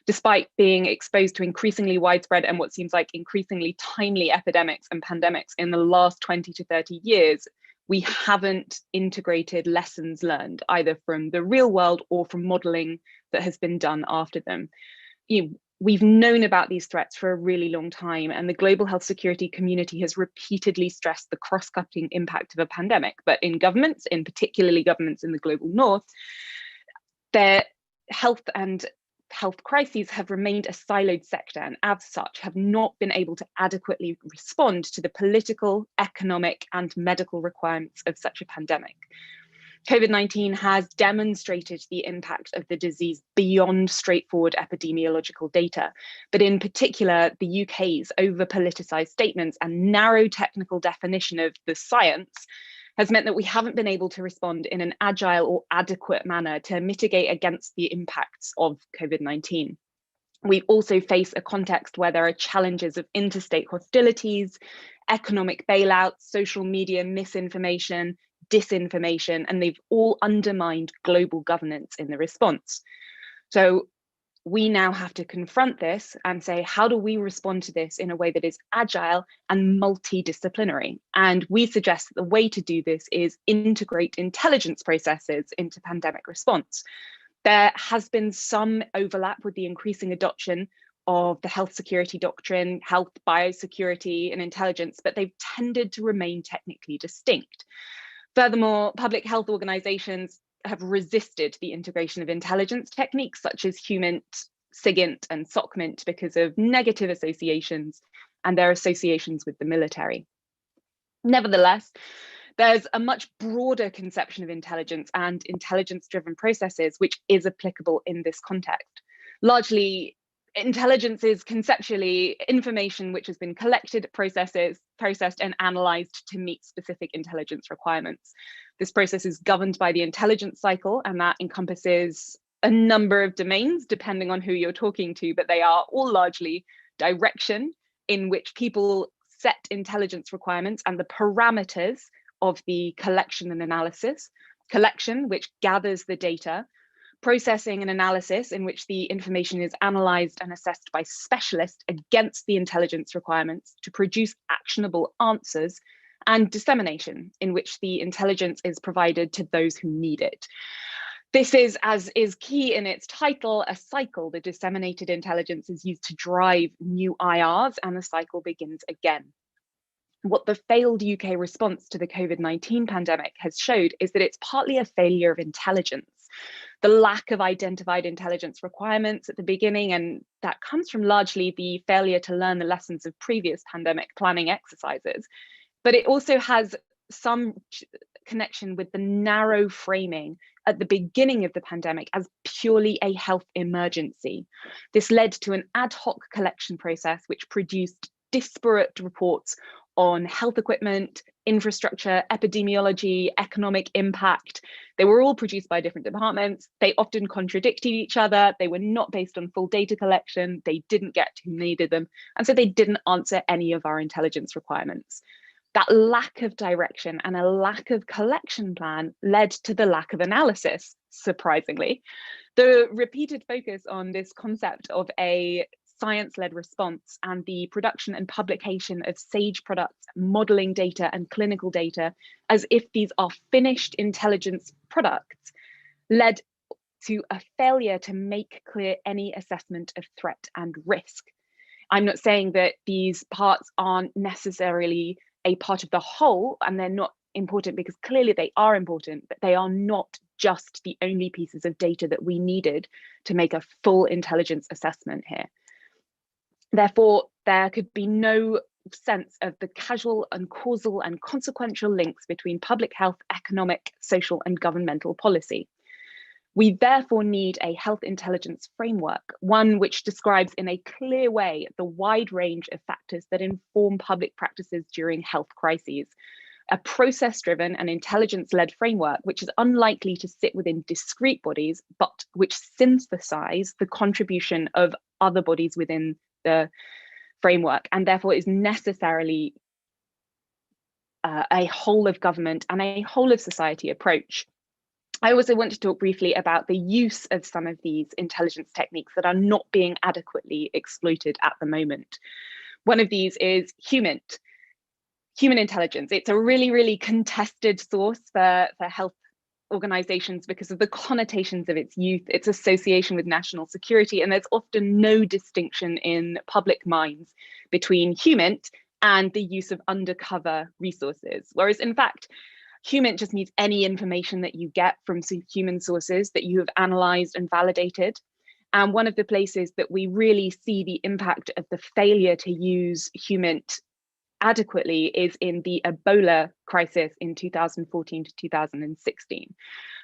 Despite being exposed to increasingly widespread and what seems like increasingly timely epidemics and pandemics in the last 20 to 30 years, we haven't integrated lessons learned either from the real world or from modeling that has been done after them. We've known about these threats for a really long time, and the global health security community has repeatedly stressed the cross-cutting impact of a pandemic. But in governments, in particularly governments in the global north, their health and health crises have remained a siloed sector and as such have not been able to adequately respond to the political, economic and medical requirements of such a pandemic. COVID-19 has demonstrated the impact of the disease beyond straightforward epidemiological data, but in particular, the UK's over-politicised statements and narrow technical definition of the science has meant that we haven't been able to respond in an agile or adequate manner to mitigate against the impacts of COVID-19. We also face a context where there are challenges of interstate hostilities, economic bailouts, social media misinformation, disinformation, and they've all undermined global governance in the response. So we now have to confront this and say, how do we respond to this in a way that is agile and multidisciplinary? And we suggest that the way to do this is integrate intelligence processes into pandemic response. There has been some overlap with the increasing adoption of the health security doctrine, health, biosecurity, and intelligence, but they've tended to remain technically distinct. Furthermore, public health organizations have resisted the integration of intelligence techniques such as HUMINT, SIGINT, and SOCMINT because of negative associations and their associations with the military. Nevertheless, there's a much broader conception of intelligence and intelligence-driven processes which is applicable in this context. Largely, intelligence is conceptually information which has been collected, processed and analysed to meet specific intelligence requirements. This process is governed by the intelligence cycle, and that encompasses a number of domains depending on who you're talking to, but they are all largely direction, in which people set intelligence requirements and the parameters of the collection and analysis, collection, which gathers the data, processing and analysis, in which the information is analysed and assessed by specialists against the intelligence requirements to produce actionable answers, and dissemination, in which the intelligence is provided to those who need it. This is, as is key in its title, a cycle. The disseminated intelligence is used to drive new IRs, and the cycle begins again. What the failed UK response to the COVID-19 pandemic has showed is that it's partly a failure of intelligence. The lack of identified intelligence requirements at the beginning, and that comes from largely the failure to learn the lessons of previous pandemic planning exercises. But it also has some connection with the narrow framing at the beginning of the pandemic as purely a health emergency. This led to an ad hoc collection process which produced disparate reports on health equipment, infrastructure, epidemiology, economic impact. They were all produced by different departments. They often contradicted each other. They were not based on full data collection. They didn't get to who needed them. And so they didn't answer any of our intelligence requirements. That lack of direction and a lack of collection plan led to the lack of analysis, surprisingly. The repeated focus on this concept of a science-led response and the production and publication of SAGE products, modeling data and clinical data, as if these are finished intelligence products, led to a failure to make clear any assessment of threat and risk. I'm not saying that these parts aren't necessarily a part of the whole, and they're not important, because clearly they are important, but they are not just the only pieces of data that we needed to make a full intelligence assessment here. Therefore, there could be no sense of the causal and causal and consequential links between public health, economic, social, and governmental policy. We therefore need a health intelligence framework, one which describes in a clear way the wide range of factors that inform public practices during health crises. A process-driven and intelligence-led framework which is unlikely to sit within discrete bodies, but which synthesize the contribution of other bodies within the framework, and therefore is necessarily a whole of government and a whole of society approach. I also want to talk briefly about the use of some of these intelligence techniques that are not being adequately exploited at the moment. One of these is HUMINT, human intelligence. It's a really, really contested source for health organizations because of the connotations of its use, its association with national security, and there's often no distinction in public minds between HUMINT and the use of undercover resources. Whereas in fact, HUMINT just means any information that you get from human sources that you have analysed and validated. And one of the places that we really see the impact of the failure to use HUMINT adequately is in the Ebola crisis in 2014 to 2016.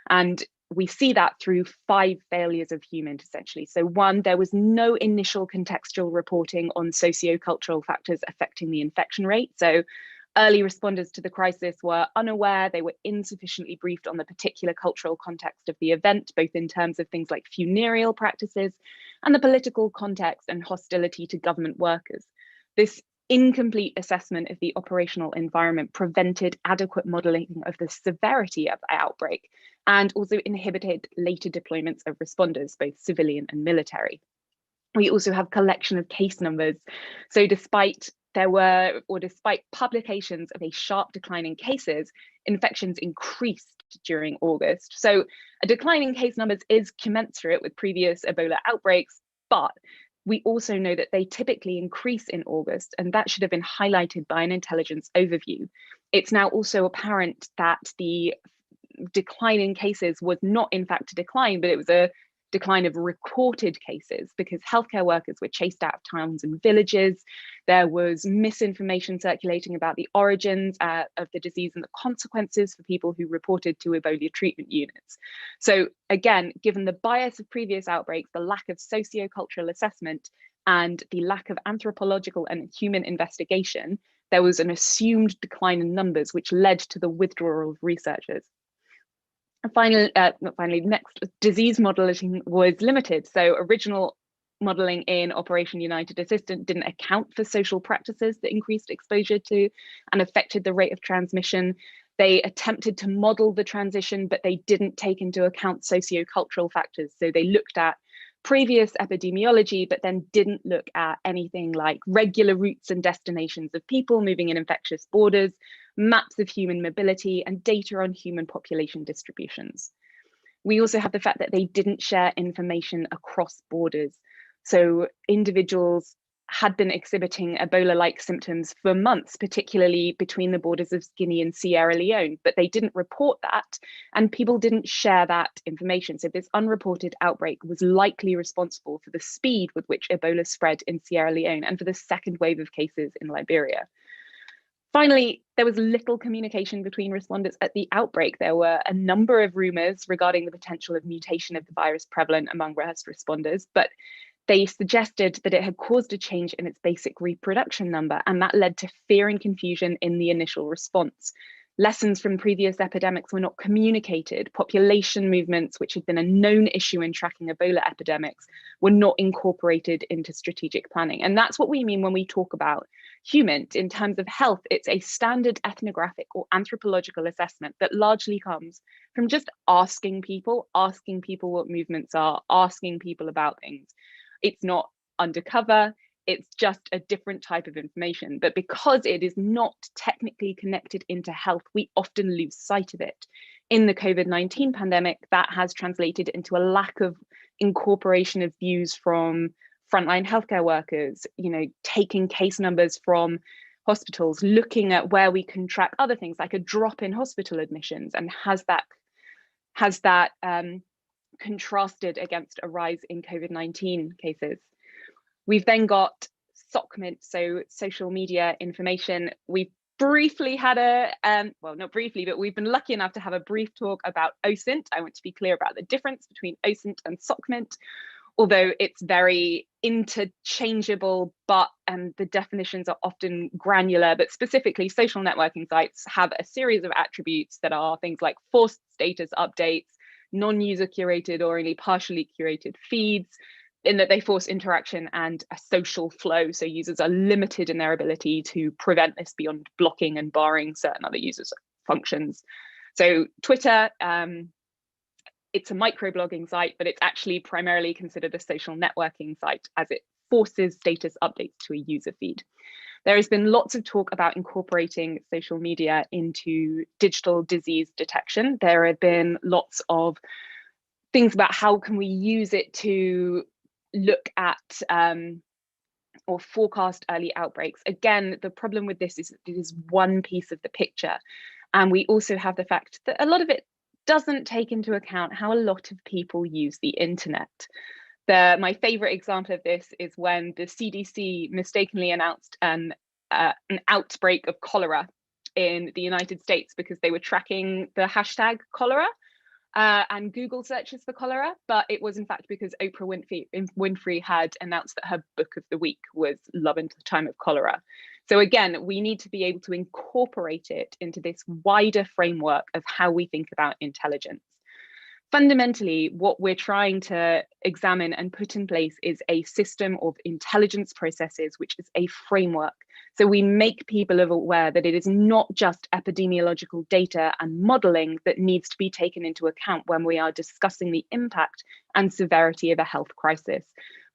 And we see that through 5 failures of HUMINT, essentially. So 1, there was no initial contextual reporting on socio-cultural factors affecting the infection rate. So early responders to the crisis were unaware, they were insufficiently briefed on the particular cultural context of the event, both in terms of things like funereal practices and the political context and hostility to government workers. This incomplete assessment of the operational environment prevented adequate modelling of the severity of the outbreak and also inhibited later deployments of responders, both civilian and military. We also have collection of case numbers. So despite publications of a sharp decline in cases, infections increased during August. So a decline in case numbers is commensurate with previous Ebola outbreaks, but we also know that they typically increase in August, and that should have been highlighted by an intelligence overview. It's now also apparent that the decline in cases was not in fact a decline, but it was a decline of recorded cases because healthcare workers were chased out of towns and villages. There was misinformation circulating about the origins of the disease and the consequences for people who reported to Ebola treatment units. So again, given the bias of previous outbreaks, the lack of sociocultural assessment, and the lack of anthropological and human investigation, there was an assumed decline in numbers, which led to the withdrawal of researchers. Next, disease modeling was limited. So original modeling in Operation United Assistant didn't account for social practices that increased exposure to and affected the rate of transmission. They attempted to model the transition, but they didn't take into account sociocultural factors. So they looked at previous epidemiology, but then didn't look at anything like regular routes and destinations of people moving in infectious borders, maps of human mobility, and data on human population distributions. We also have the fact that they didn't share information across borders. So individuals had been exhibiting Ebola-like symptoms for months, particularly between the borders of Guinea and Sierra Leone, but they didn't report that, and people didn't share that information. So this unreported outbreak was likely responsible for the speed with which Ebola spread in Sierra Leone and for the second wave of cases in Liberia. Finally, there was little communication between respondents at the outbreak. There were a number of rumors regarding the potential of mutation of the virus prevalent among first responders, but they suggested that it had caused a change in its basic reproduction number, and that led to fear and confusion in the initial response. Lessons from previous epidemics were not communicated. Population movements, which had been a known issue in tracking Ebola epidemics, were not incorporated into strategic planning. And that's what we mean when we talk about HUMINT. In terms of health, it's a standard ethnographic or anthropological assessment that largely comes from just asking people what movements are, asking people about things. It's not undercover, it's just a different type of information. But because it is not technically connected into health, we often lose sight of it. In the COVID-19 pandemic, that has translated into a lack of incorporation of views from frontline healthcare workers, taking case numbers from hospitals, looking at where we can track other things like a drop in hospital admissions, and has that contrasted against a rise in COVID-19 cases. We've then got SOCMINT, so social media information. We've briefly had not briefly, but we've been lucky enough to have a brief talk about OSINT. I want to be clear about the difference between OSINT and SOCMINT, although it's very interchangeable, but the definitions are often granular. But specifically, social networking sites have a series of attributes that are things like forced status updates, non-user curated or only partially curated feeds, in that they force interaction and a social flow. So users are limited in their ability to prevent this beyond blocking and barring certain other users' functions. So Twitter, it's a microblogging site, but it's actually primarily considered a social networking site as it forces status updates to a user feed. There has been lots of talk about incorporating social media into digital disease detection. There have been lots of things about how can we use it to look at or forecast early outbreaks. Again, the problem with this is it is one piece of the picture. And we also have the fact that a lot of it doesn't take into account how a lot of people use the internet. My favorite example of this is when the CDC mistakenly announced an outbreak of cholera in the United States because they were tracking the hashtag cholera and Google searches for cholera, but it was in fact because Oprah Winfrey had announced that her book of the week was Love in the Time of Cholera. So again, we need to be able to incorporate it into this wider framework of how we think about intelligence. Fundamentally, what we're trying to examine and put in place is a system of intelligence processes, which is a framework. So we make people aware that it is not just epidemiological data and modeling that needs to be taken into account when we are discussing the impact and severity of a health crisis.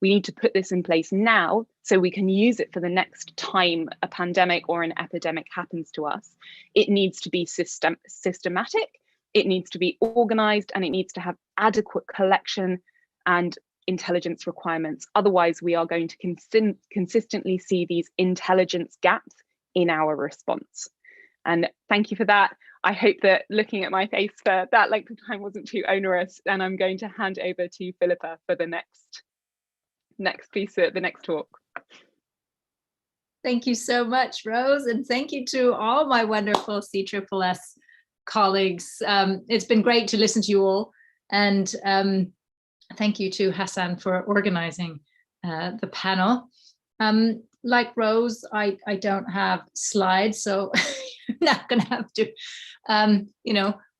We need to put this in place now so we can use it for the next time a pandemic or an epidemic happens to us. It needs to be systematic. It needs to be organized, and it needs to have adequate collection and intelligence requirements. Otherwise, we are going to consistently see these intelligence gaps in our response. And thank you for that. I hope that looking at my face for that length of time wasn't too onerous, and I'm going to hand over to Filippa for the next piece, the next talk. Thank you so much, Rose, and thank you to all my wonderful CSSS colleagues. It's been great to listen to you all, and thank you to Hassan for organizing the panel. Like Rose, I don't have slides, so you're not going to have to,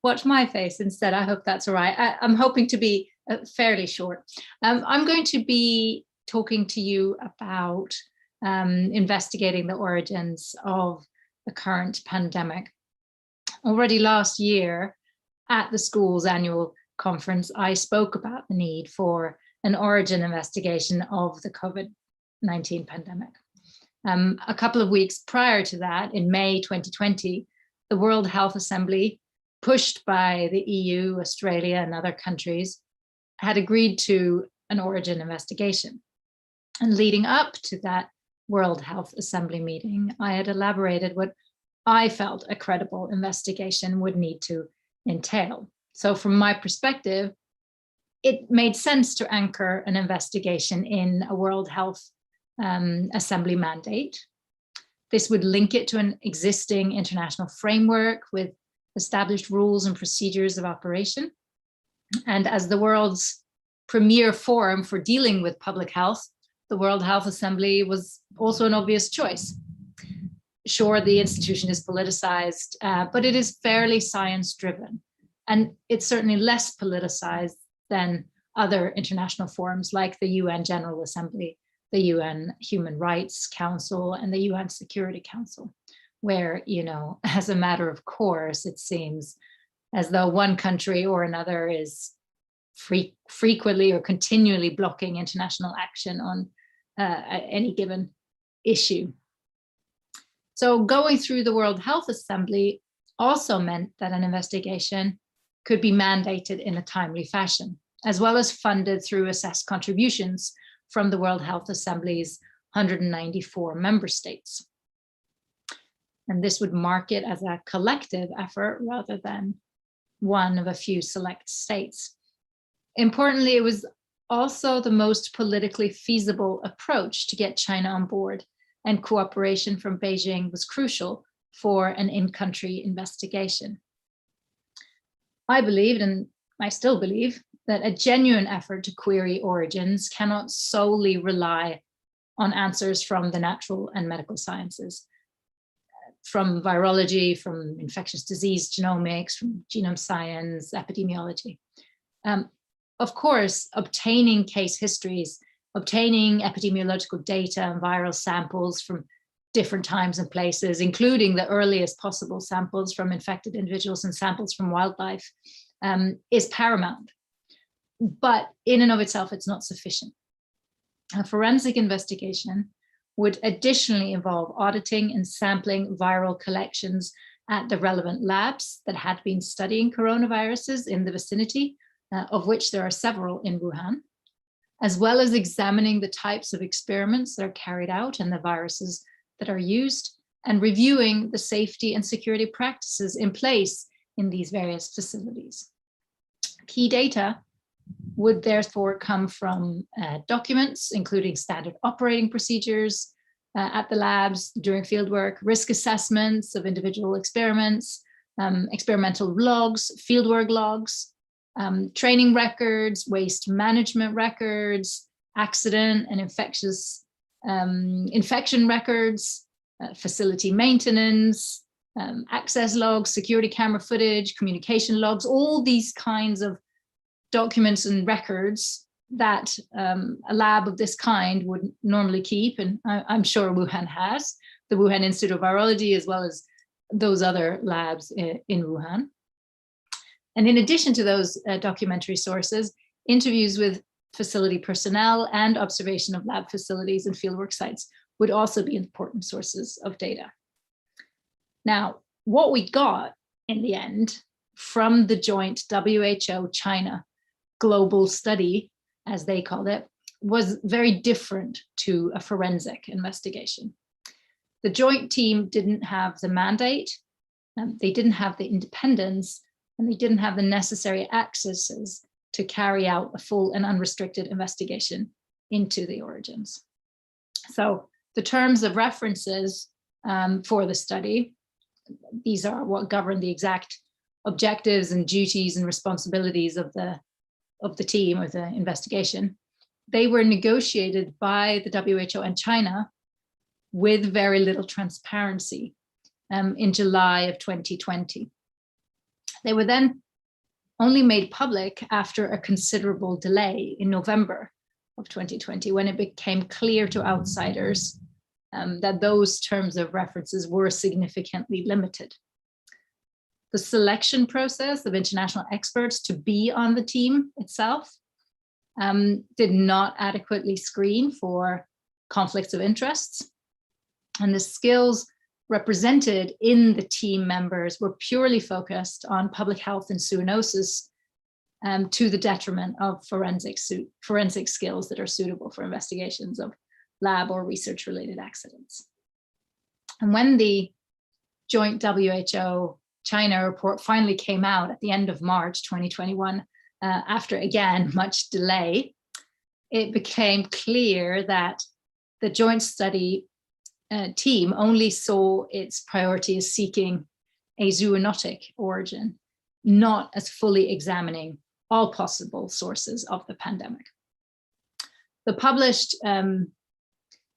watch my face instead. I hope that's all right. I'm hoping to be fairly short. I'm going to be talking to you about investigating the origins of the current pandemic. Already last year at the school's annual conference, I spoke about the need for an origin investigation of the COVID-19 pandemic. A couple of weeks prior to that, in May 2020, the World Health Assembly, pushed by the EU, Australia, and other countries, had agreed to an origin investigation. And leading up to that World Health Assembly meeting, I had elaborated what I felt a credible investigation would need to entail. So from my perspective, it made sense to anchor an investigation in a World Health Assembly mandate. This would link it to an existing international framework with established rules and procedures of operation. And as the world's premier forum for dealing with public health, the World Health Assembly was also an obvious choice. Sure, the institution is politicized, but it is fairly science-driven. And it's certainly less politicized than other international forums like the UN General Assembly, the UN Human Rights Council, and the UN Security Council, where, as a matter of course, it seems as though one country or another is frequently or continually blocking international action on any given issue. So going through the World Health Assembly also meant that an investigation could be mandated in a timely fashion, as well as funded through assessed contributions from the World Health Assembly's 194 member states. And this would mark it as a collective effort rather than one of a few select states. Importantly, it was also the most politically feasible approach to get China on board, and cooperation from Beijing was crucial for an in-country investigation. I believed, and I still believe, that a genuine effort to query origins cannot solely rely on answers from the natural and medical sciences, from virology, from infectious disease genomics, from genome science, epidemiology. Of course, obtaining case histories, obtaining epidemiological data and viral samples from different times and places, including the earliest possible samples from infected individuals and samples from wildlife, is paramount. But in and of itself, it's not sufficient. A forensic investigation would additionally involve auditing and sampling viral collections at the relevant labs that had been studying coronaviruses in the vicinity, of which there are several in Wuhan, as well as examining the types of experiments that are carried out and the viruses that are used, and reviewing the safety and security practices in place in these various facilities. Key data would therefore come from documents, including standard operating procedures at the labs during fieldwork, risk assessments of individual experiments, experimental logs, fieldwork logs, training records, waste management records, accident and infection records, facility maintenance, access logs, security camera footage, communication logs, all these kinds of documents and records that a lab of this kind would normally keep. And I'm sure Wuhan has, the Wuhan Institute of Virology, as well as those other labs in Wuhan. And in addition to those documentary sources, interviews with facility personnel and observation of lab facilities and fieldwork sites would also be important sources of data. Now, what we got in the end from the joint WHO-China global study, as they called it, was very different to a forensic investigation. The joint team didn't have the mandate, they didn't have the independence, and they didn't have the necessary accesses to carry out a full and unrestricted investigation into the origins. So the terms of references for the study, these are what govern the exact objectives and duties and responsibilities of the team or the investigation. They were negotiated by the WHO and China with very little transparency in July of 2020. They were then only made public after a considerable delay in November of 2020, when it became clear to outsiders that those terms of references were significantly limited. The selection process of international experts to be on the team itself did not adequately screen for conflicts of interests, and the skills represented in the team members were purely focused on public health and zoonosis, to the detriment of forensic skills that are suitable for investigations of lab or research related accidents. And when the joint WHO-China report finally came out at the end of March 2021, after again much delay, it became clear that the joint study team only saw its priority as seeking a zoonotic origin, not as fully examining all possible sources of the pandemic. The published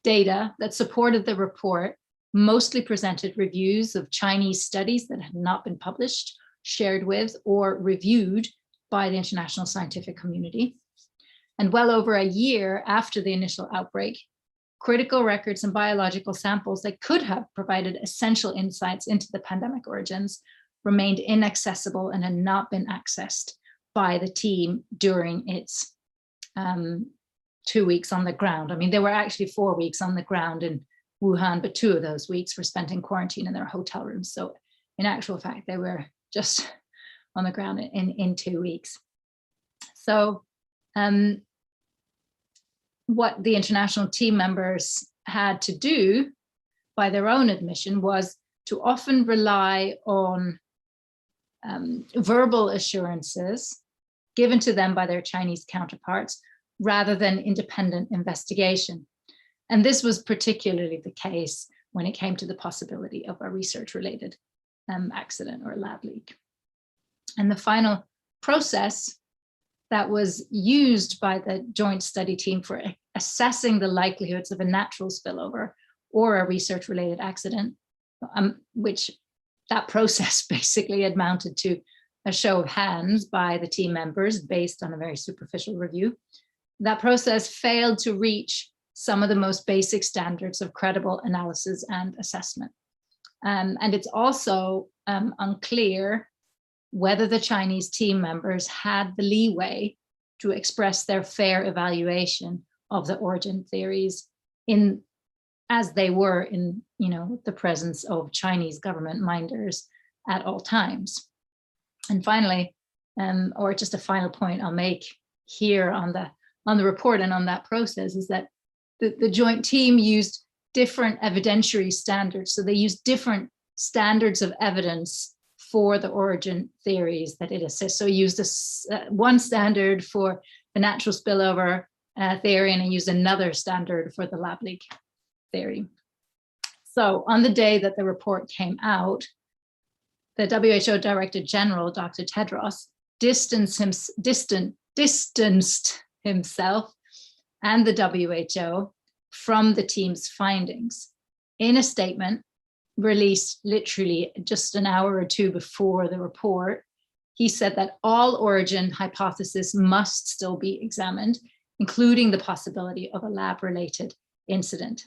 data that supported the report mostly presented reviews of Chinese studies that had not been published, shared with, or reviewed by the international scientific community. And well over a year after the initial outbreak, critical records and biological samples that could have provided essential insights into the pandemic origins remained inaccessible and had not been accessed by the team during its 2 weeks on the ground. I mean, there were actually 4 weeks on the ground in Wuhan, but 2 of those weeks were spent in quarantine in their hotel rooms. So in actual fact, they were just on the ground in 2 weeks. So what the international team members had to do, by their own admission, was to often rely on verbal assurances given to them by their Chinese counterparts rather than independent investigation. And this was particularly the case when it came to the possibility of a research-related accident or lab leak. And the final process that was used by the joint study team for assessing the likelihoods of a natural spillover or a research-related accident, which that process basically amounted to a show of hands by the team members based on a very superficial review. That process failed to reach some of the most basic standards of credible analysis and assessment. And it's also unclear whether the Chinese team members had the leeway to express their fair evaluation of the origin theories as they were in the presence of Chinese government minders at all times. And finally, or just a final point I'll make here on the report and on that process, is that the joint team used different evidentiary standards. So they used different standards of evidence for the origin theories that it assists. So he used one standard for the natural spillover theory, and he used another standard for the lab leak theory. So on the day that the report came out, the WHO Director General, Dr. Tedros, distanced himself and the WHO from the team's findings. In a statement released literally just an hour or two before the report, he said that all origin hypotheses must still be examined, including the possibility of a lab-related incident.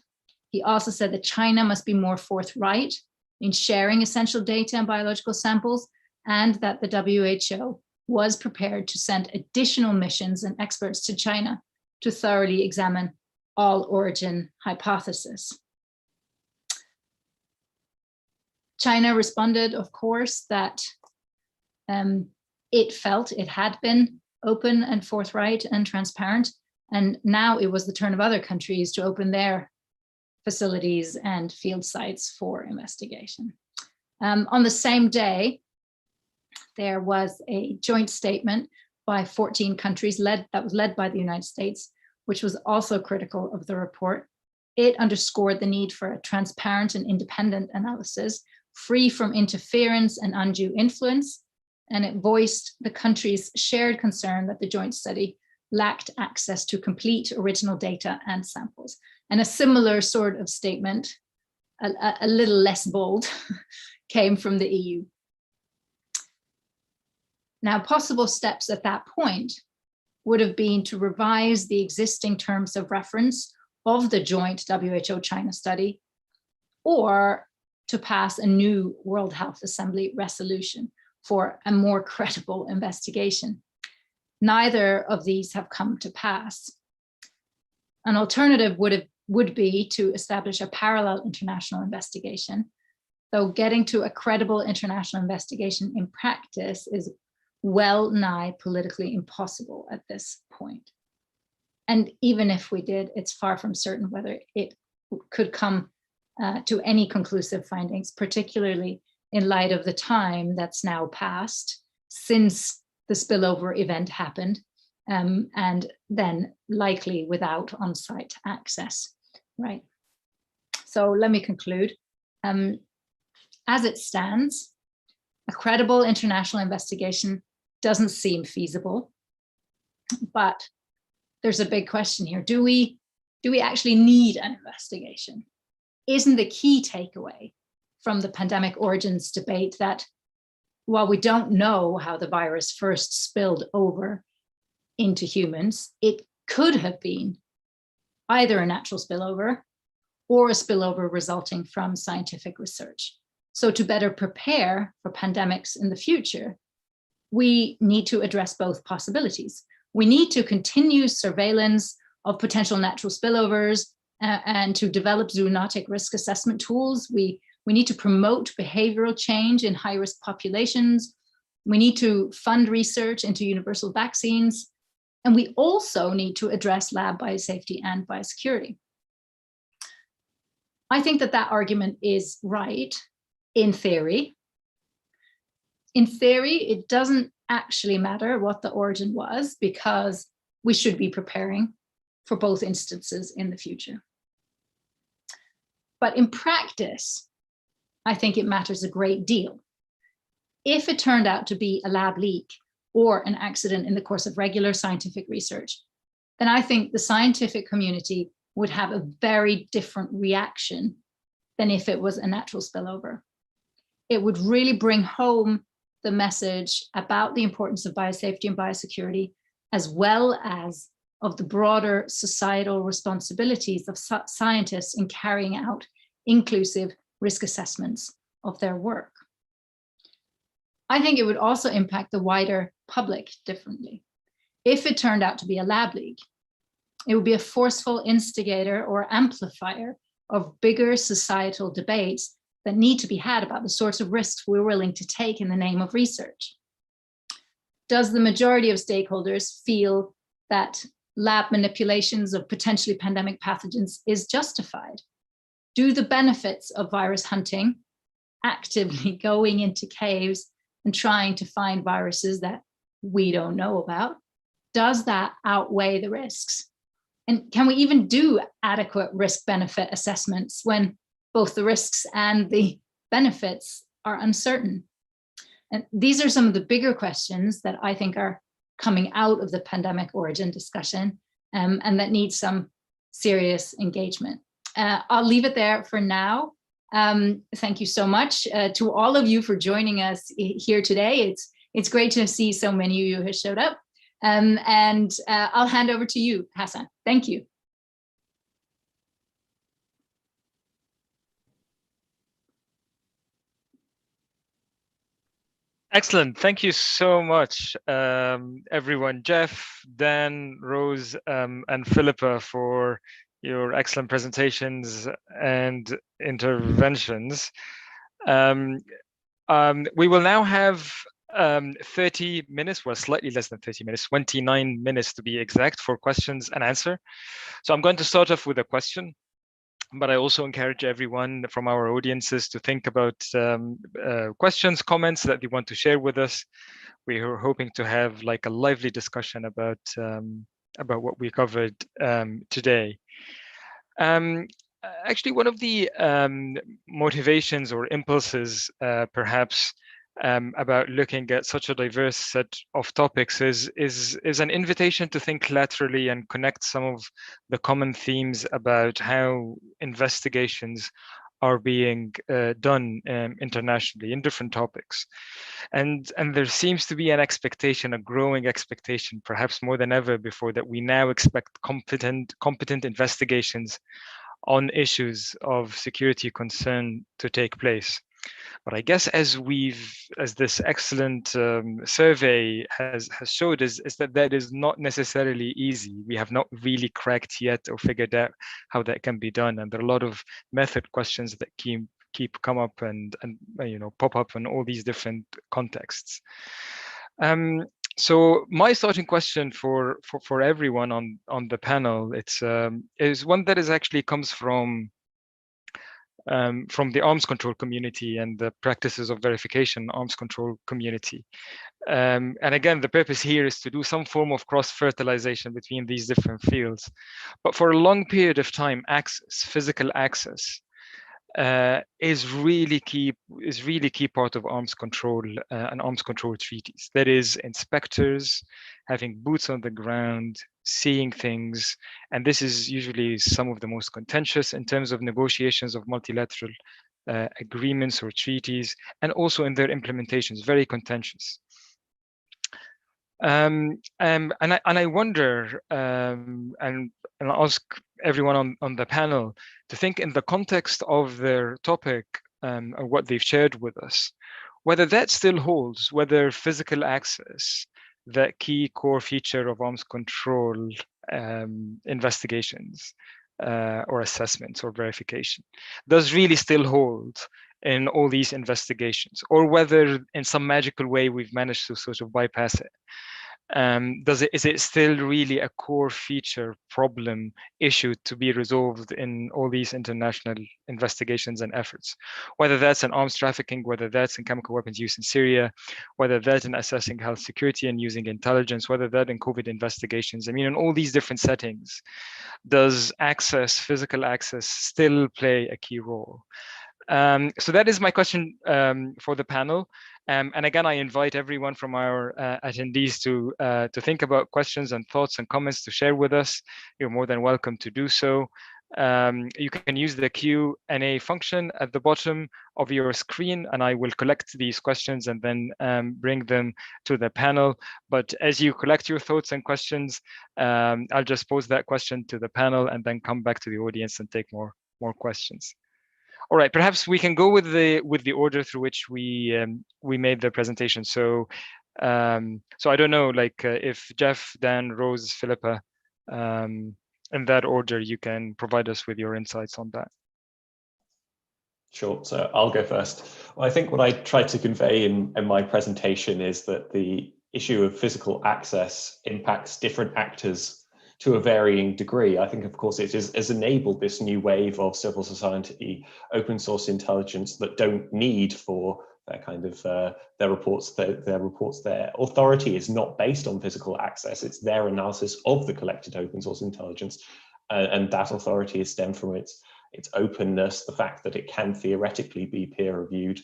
He also said that China must be more forthright in sharing essential data and biological samples, and that the WHO was prepared to send additional missions and experts to China to thoroughly examine all origin hypotheses. China responded, of course, that it felt it had been open and forthright and transparent, and now it was the turn of other countries to open their facilities and field sites for investigation. On the same day, there was a joint statement by 14 countries that was led by the United States, which was also critical of the report. It underscored the need for a transparent and independent analysis, free from interference and undue influence, and it voiced the countries' shared concern that the joint study lacked access to complete original data and samples. And a similar sort of statement, a little less bold, came from the EU. Now, possible steps at that point would have been to revise the existing terms of reference of the joint WHO-China study, or to pass a new World Health Assembly resolution for a more credible investigation. Neither of these have come to pass. An alternative would be to establish a parallel international investigation, though getting to a credible international investigation in practice is well nigh politically impossible at this point. And even if we did, it's far from certain whether it could come to any conclusive findings, particularly in light of the time that's now passed since the spillover event happened, and then likely without on-site access, right? So let me conclude. As it stands, a credible international investigation doesn't seem feasible, but there's a big question here. Do we actually need an investigation? Isn't the key takeaway from the pandemic origins debate that while we don't know how the virus first spilled over into humans, it could have been either a natural spillover or a spillover resulting from scientific research? So to better prepare for pandemics in the future, we need to address both possibilities. We need to continue surveillance of potential natural spillovers and to develop zoonotic risk assessment tools. We need to promote behavioral change in high-risk populations. We need to fund research into universal vaccines. And we also need to address lab biosafety and biosecurity. I think that argument is right in theory. In theory, it doesn't actually matter what the origin was, because we should be preparing for both instances in the future. But in practice, I think it matters a great deal. If it turned out to be a lab leak or an accident in the course of regular scientific research, then I think the scientific community would have a very different reaction than if it was a natural spillover. It would really bring home the message about the importance of biosafety and biosecurity, as well as of the broader societal responsibilities of scientists in carrying out inclusive risk assessments of their work. I think it would also impact the wider public differently. If it turned out to be a lab leak, it would be a forceful instigator or amplifier of bigger societal debates that need to be had about the sorts of risks we're willing to take in the name of research. Does the majority of stakeholders feel that lab manipulations of potentially pandemic pathogens is justified? Do the benefits of virus hunting, actively going into caves and trying to find viruses that we don't know about, does that outweigh the risks? And can we even do adequate risk-benefit assessments when both the risks and the benefits are uncertain? And these are some of the bigger questions that I think are coming out of the pandemic origin discussion, and that need some serious engagement. I'll leave it there for now. Thank you so much to all of you for joining us here today. It's great to see so many of you who showed up. And I'll hand over to you, Hassan. Thank you. Excellent. Thank you so much, everyone. Jeff, Dan, Rose, and Filippa for your excellent presentations and interventions. We will now have 30 minutes, well, slightly less than 30 minutes, 29 minutes to be exact, for questions and answer. So I'm going to start off with a question, but I also encourage everyone from our audiences to think about questions, comments that they want to share with us. We are hoping to have like a lively discussion about what we covered today. Actually, one of the motivations or impulses, perhaps, about looking at such a diverse set of topics is an invitation to think laterally and connect some of the common themes about how investigations are being done internationally in different topics. And there seems to be an expectation, a growing expectation, perhaps more than ever before, that we now expect competent investigations on issues of security concern to take place. But I guess as this excellent survey has showed is that is not necessarily easy. We have not really cracked yet or figured out how that can be done. And there are a lot of method questions that keep come up and pop up in all these different contexts. So my starting question for everyone on the panel, is one that actually comes from the arms control community and the practices of verification arms control community. And again, the purpose here is to do some form of cross-fertilization between these different fields. But for a long period of time, physical access, is really key part of arms control and arms control treaties. That is, inspectors having boots on the ground, seeing things, and this is usually some of the most contentious in terms of negotiations of multilateral agreements or treaties, and also in their implementations, very contentious. And I wonder, and I'll ask everyone on the panel to think in the context of their topic or what they've shared with us, whether that still holds, whether physical access, that key core feature of arms control investigations or assessments or verification, does really still hold in all these investigations, or whether in some magical way we've managed to sort of bypass it. Is it still really a core feature problem issue to be resolved in all these international investigations and efforts? Whether that's in arms trafficking, whether that's in chemical weapons use in Syria, whether that's in assessing health security and using intelligence, whether that in COVID investigations. I mean, in all these different settings, does physical access still play a key role? So that is my question for the panel. And again, I invite everyone from our attendees to think about questions and thoughts and comments to share with us. You're more than welcome to do so. You can use the Q&A function at the bottom of your screen, and I will collect these questions and then bring them to the panel. But as you collect your thoughts and questions, I'll just pose that question to the panel and then come back to the audience and take more questions. All right, perhaps we can go with the order through which we made the presentation. So I don't know, like if Jeff, Dan, Rose, Filippa, in that order, you can provide us with your insights on that. Sure, so I'll go first. Well, I think what I tried to convey in my presentation is that the issue of physical access impacts different actors to a varying degree. I think, of course, it has enabled this new wave of civil society open source intelligence that don't need for kind of their reports. Their authority is not based on physical access. It's their analysis of the collected open source intelligence, and that authority is stemmed from its openness, the fact that it can theoretically be peer reviewed.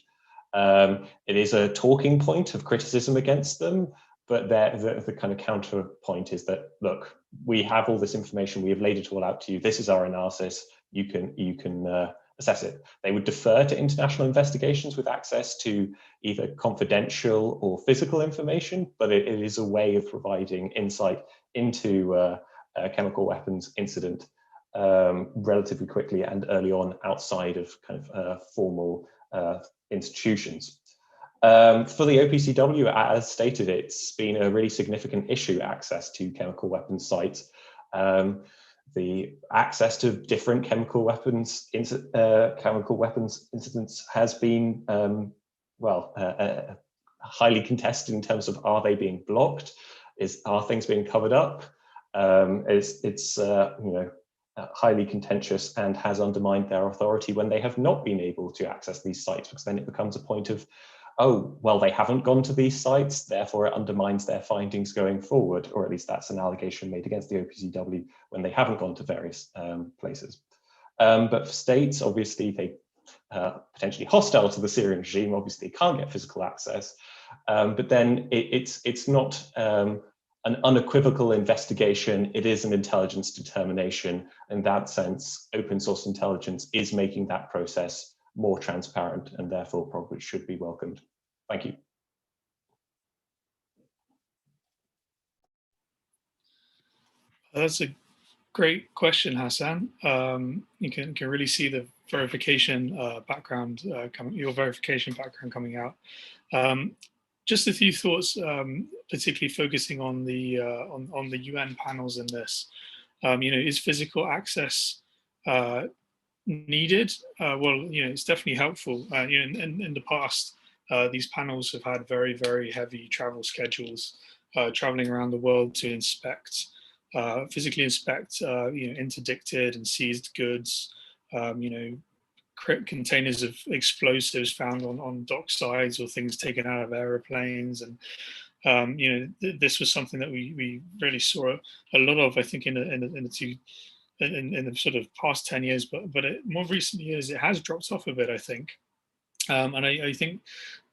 It is a talking point of criticism against them, but the kind of counterpoint is that, look, we have all this information, we have laid it all out to you. This is our analysis. You can assess it. They would defer to international investigations with access to either confidential or physical information, but it is a way of providing insight into a chemical weapons incident relatively quickly and early on, outside of kind of formal institutions. For the OPCW, as stated, it's been a really significant issue, access to chemical weapons sites. The access to different chemical weapons incidents has been highly contested in terms of, are they being blocked? Are things being covered up? It's highly contentious and has undermined their authority when they have not been able to access these sites, because then it becomes a point of, oh, well, they haven't gone to these sites, therefore it undermines their findings going forward, or at least that's an allegation made against the OPCW when they haven't gone to various places. But for states, obviously, they potentially hostile to the Syrian regime, obviously can't get physical access, but then it's not an unequivocal investigation, it is an intelligence determination. In that sense, open source intelligence is making that process more transparent and therefore probably should be welcomed. Thank you. That's a great question, Hassan. You can really see the verification background, your verification background coming out. Just a few thoughts, particularly focusing on the UN panels in this. Is physical access needed? Well, it's definitely helpful. In the past, these panels have had very, very heavy travel schedules, traveling around the world to inspect, physically inspect, interdicted and seized goods, containers of explosives found on dock sides or things taken out of aeroplanes. And this was something that we really saw a lot of, I think, in the sort of past 10 years, but more recent years, it has dropped off a bit, I think. And I think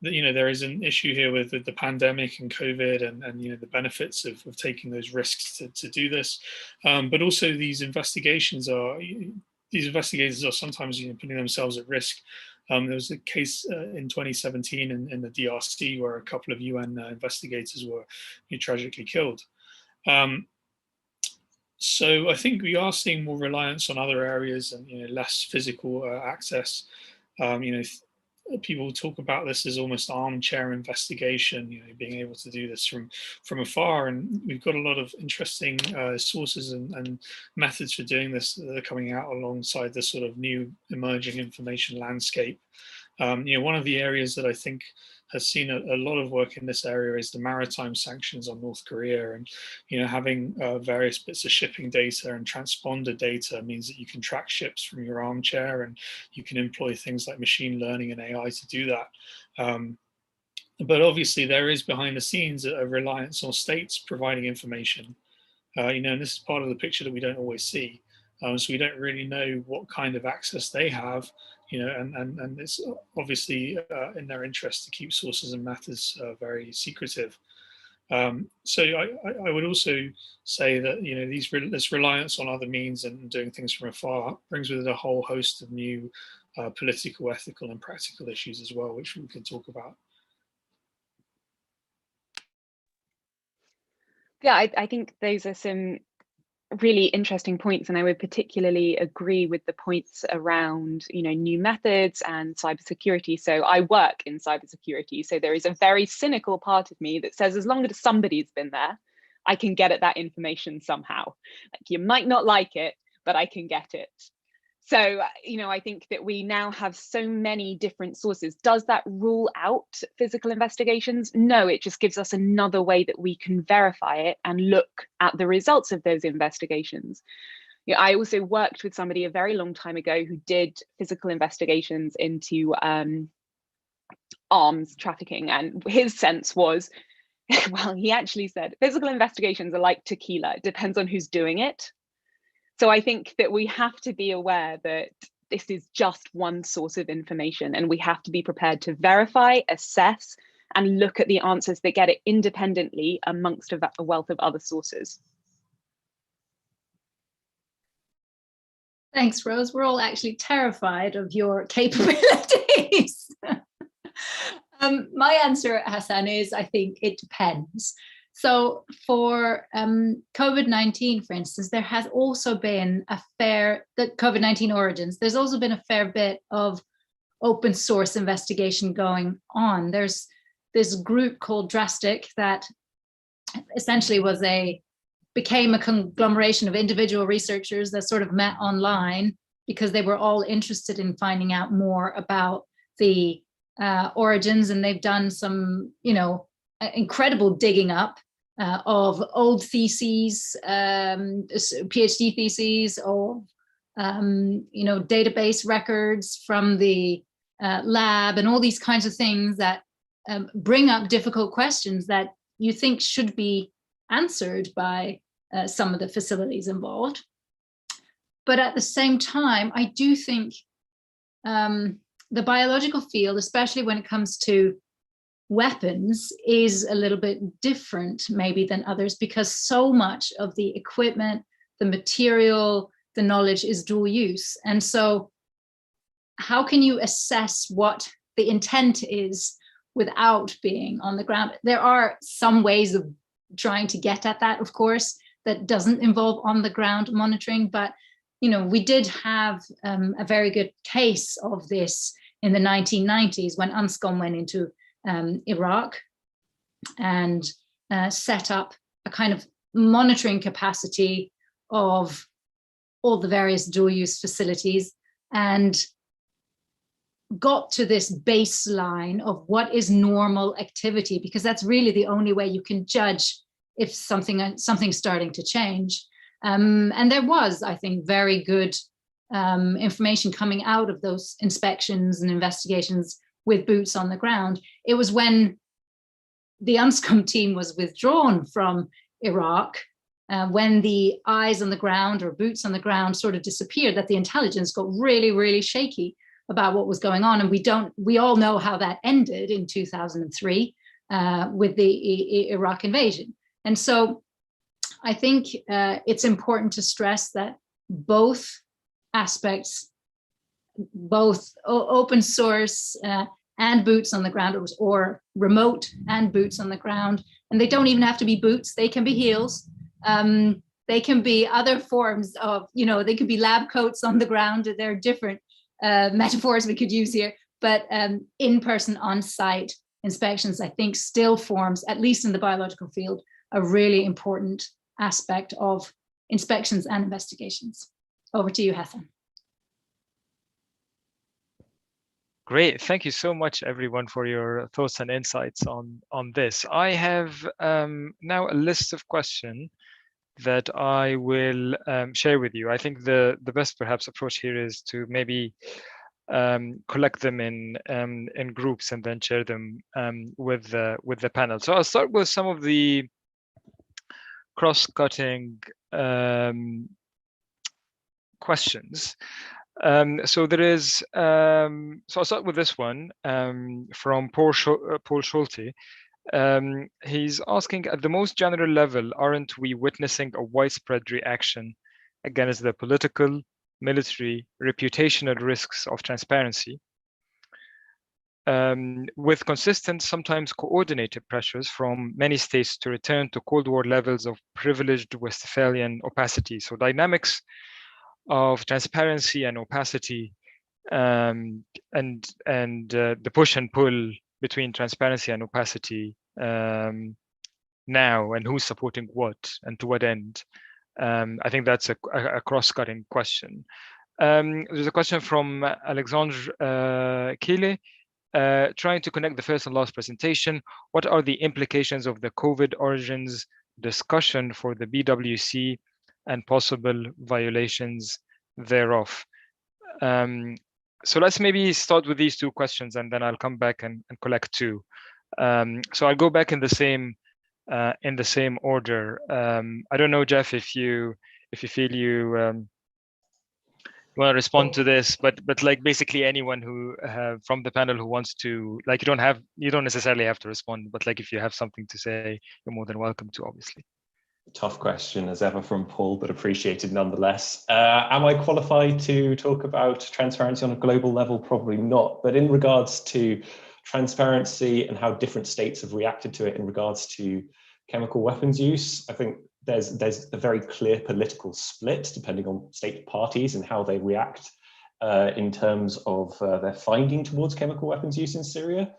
that, there is an issue here with the pandemic and COVID and the benefits of taking those risks to do this. But also these investigators are sometimes putting themselves at risk. There was a case in 2017 in the DRC where a couple of UN investigators were tragically killed. So I think we are seeing more reliance on other areas and less physical access. People talk about this as almost armchair investigation, being able to do this from afar. And we've got a lot of interesting sources and methods for doing this that are coming out alongside this sort of new emerging information landscape. One of the areas that I think has seen a lot of work in this area is the maritime sanctions on North Korea, and having various bits of shipping data and transponder data means that you can track ships from your armchair, and you can employ things like machine learning and AI to do that. But obviously there is behind the scenes a reliance on states providing information, and this is part of the picture that we don't always see. So we don't really know what kind of access they have, and it's obviously in their interest to keep sources and matters very secretive. So I would also say that this reliance on other means and doing things from afar brings with it a whole host of new political, ethical, and practical issues as well, which we can talk about. Yeah, I think those are some really interesting points, and I would particularly agree with the points around new methods and cybersecurity. So I work in cybersecurity, so there is a very cynical part of me that says, as long as somebody's been there, I can get at that information somehow. Like, you might not like it, but I can get it. So, I think that we now have so many different sources. Does that rule out physical investigations? No, it just gives us another way that we can verify it and look at the results of those investigations. I also worked with somebody a very long time ago who did physical investigations into arms trafficking. And his sense was, well, he actually said, physical investigations are like tequila. It depends on who's doing it. So I think that we have to be aware that this is just one source of information, and we have to be prepared to verify, assess, and look at the answers that get it independently amongst a wealth of other sources. Thanks, Rose. We're all actually terrified of your capabilities. My answer, Hassan, is I think it depends. So for COVID-19, for instance, there has also been the COVID-19 origins, there's also been a fair bit of open source investigation going on. There's this group called Drastic that essentially became a conglomeration of individual researchers that sort of met online because they were all interested in finding out more about the origins, and they've done some, incredible digging up of old theses, PhD theses, of database records from the lab, and all these kinds of things that bring up difficult questions that you think should be answered by some of the facilities involved. But at the same time, I do think the biological field, especially when it comes to weapons, is a little bit different maybe than others, because so much of the equipment, the material, the knowledge is dual use. And so how can you assess what the intent is without being on the ground? There are some ways of trying to get at that, of course, that doesn't involve on the ground monitoring, but we did have a very good case of this in the 1990s when UNSCOM went into Iraq and set up a kind of monitoring capacity of all the various dual use facilities, and got to this baseline of what is normal activity, because that's really the only way you can judge if something's starting to change. And there was, I think, very good information coming out of those inspections and investigations with boots on the ground. It was when the UNSCOM team was withdrawn from Iraq, when the eyes on the ground or boots on the ground sort of disappeared, that the intelligence got really, really shaky about what was going on. And we all know how that ended in 2003 with the Iraq invasion. And so I think it's important to stress that both aspects, both open source and boots on the ground, or remote and boots on the ground, and they don't even have to be boots, they can be heels. They can be other forms of, they could be lab coats on the ground. There are different metaphors we could use here, but in-person, on-site inspections, I think, still forms, at least in the biological field, a really important aspect of inspections and investigations. Over to you, Hassan. Great, thank you so much, everyone, for your thoughts and insights on this. I have now a list of questions that I will share with you. I think the best perhaps approach here is to maybe collect them in groups and then share them with the panel. So I'll start with some of the cross-cutting questions. So there is, so I'll start with this one from Paul Schulte. He's asking, at the most general level, aren't we witnessing a widespread reaction against the political, military, reputational risks of transparency, with consistent, sometimes coordinated pressures from many states to return to Cold War levels of privileged Westphalian opacity? So dynamics of transparency and opacity, and the push and pull between transparency and opacity now, and who's supporting what and to what end. I think that's a cross-cutting question. There's a question from Alexandre Kile, trying to connect the first and last presentation. What are the implications of the COVID origins discussion for the BWC and possible violations thereof? So let's maybe start with these two questions, and then I'll come back and collect two. So I'll go back in the same order. I don't know, Jeff, if you feel you want to respond to this, but like basically anyone who from the panel who wants to, like, you don't necessarily have to respond, but like if you have something to say, you're more than welcome to, obviously. Tough question as ever from Paul, but appreciated nonetheless. Am I qualified to talk about transparency on a global level? Probably not, but in regards to transparency and how different states have reacted to it in regards to chemical weapons use, I think there's a very clear political split depending on state parties and how they react in terms of their finding towards chemical weapons use in Syria.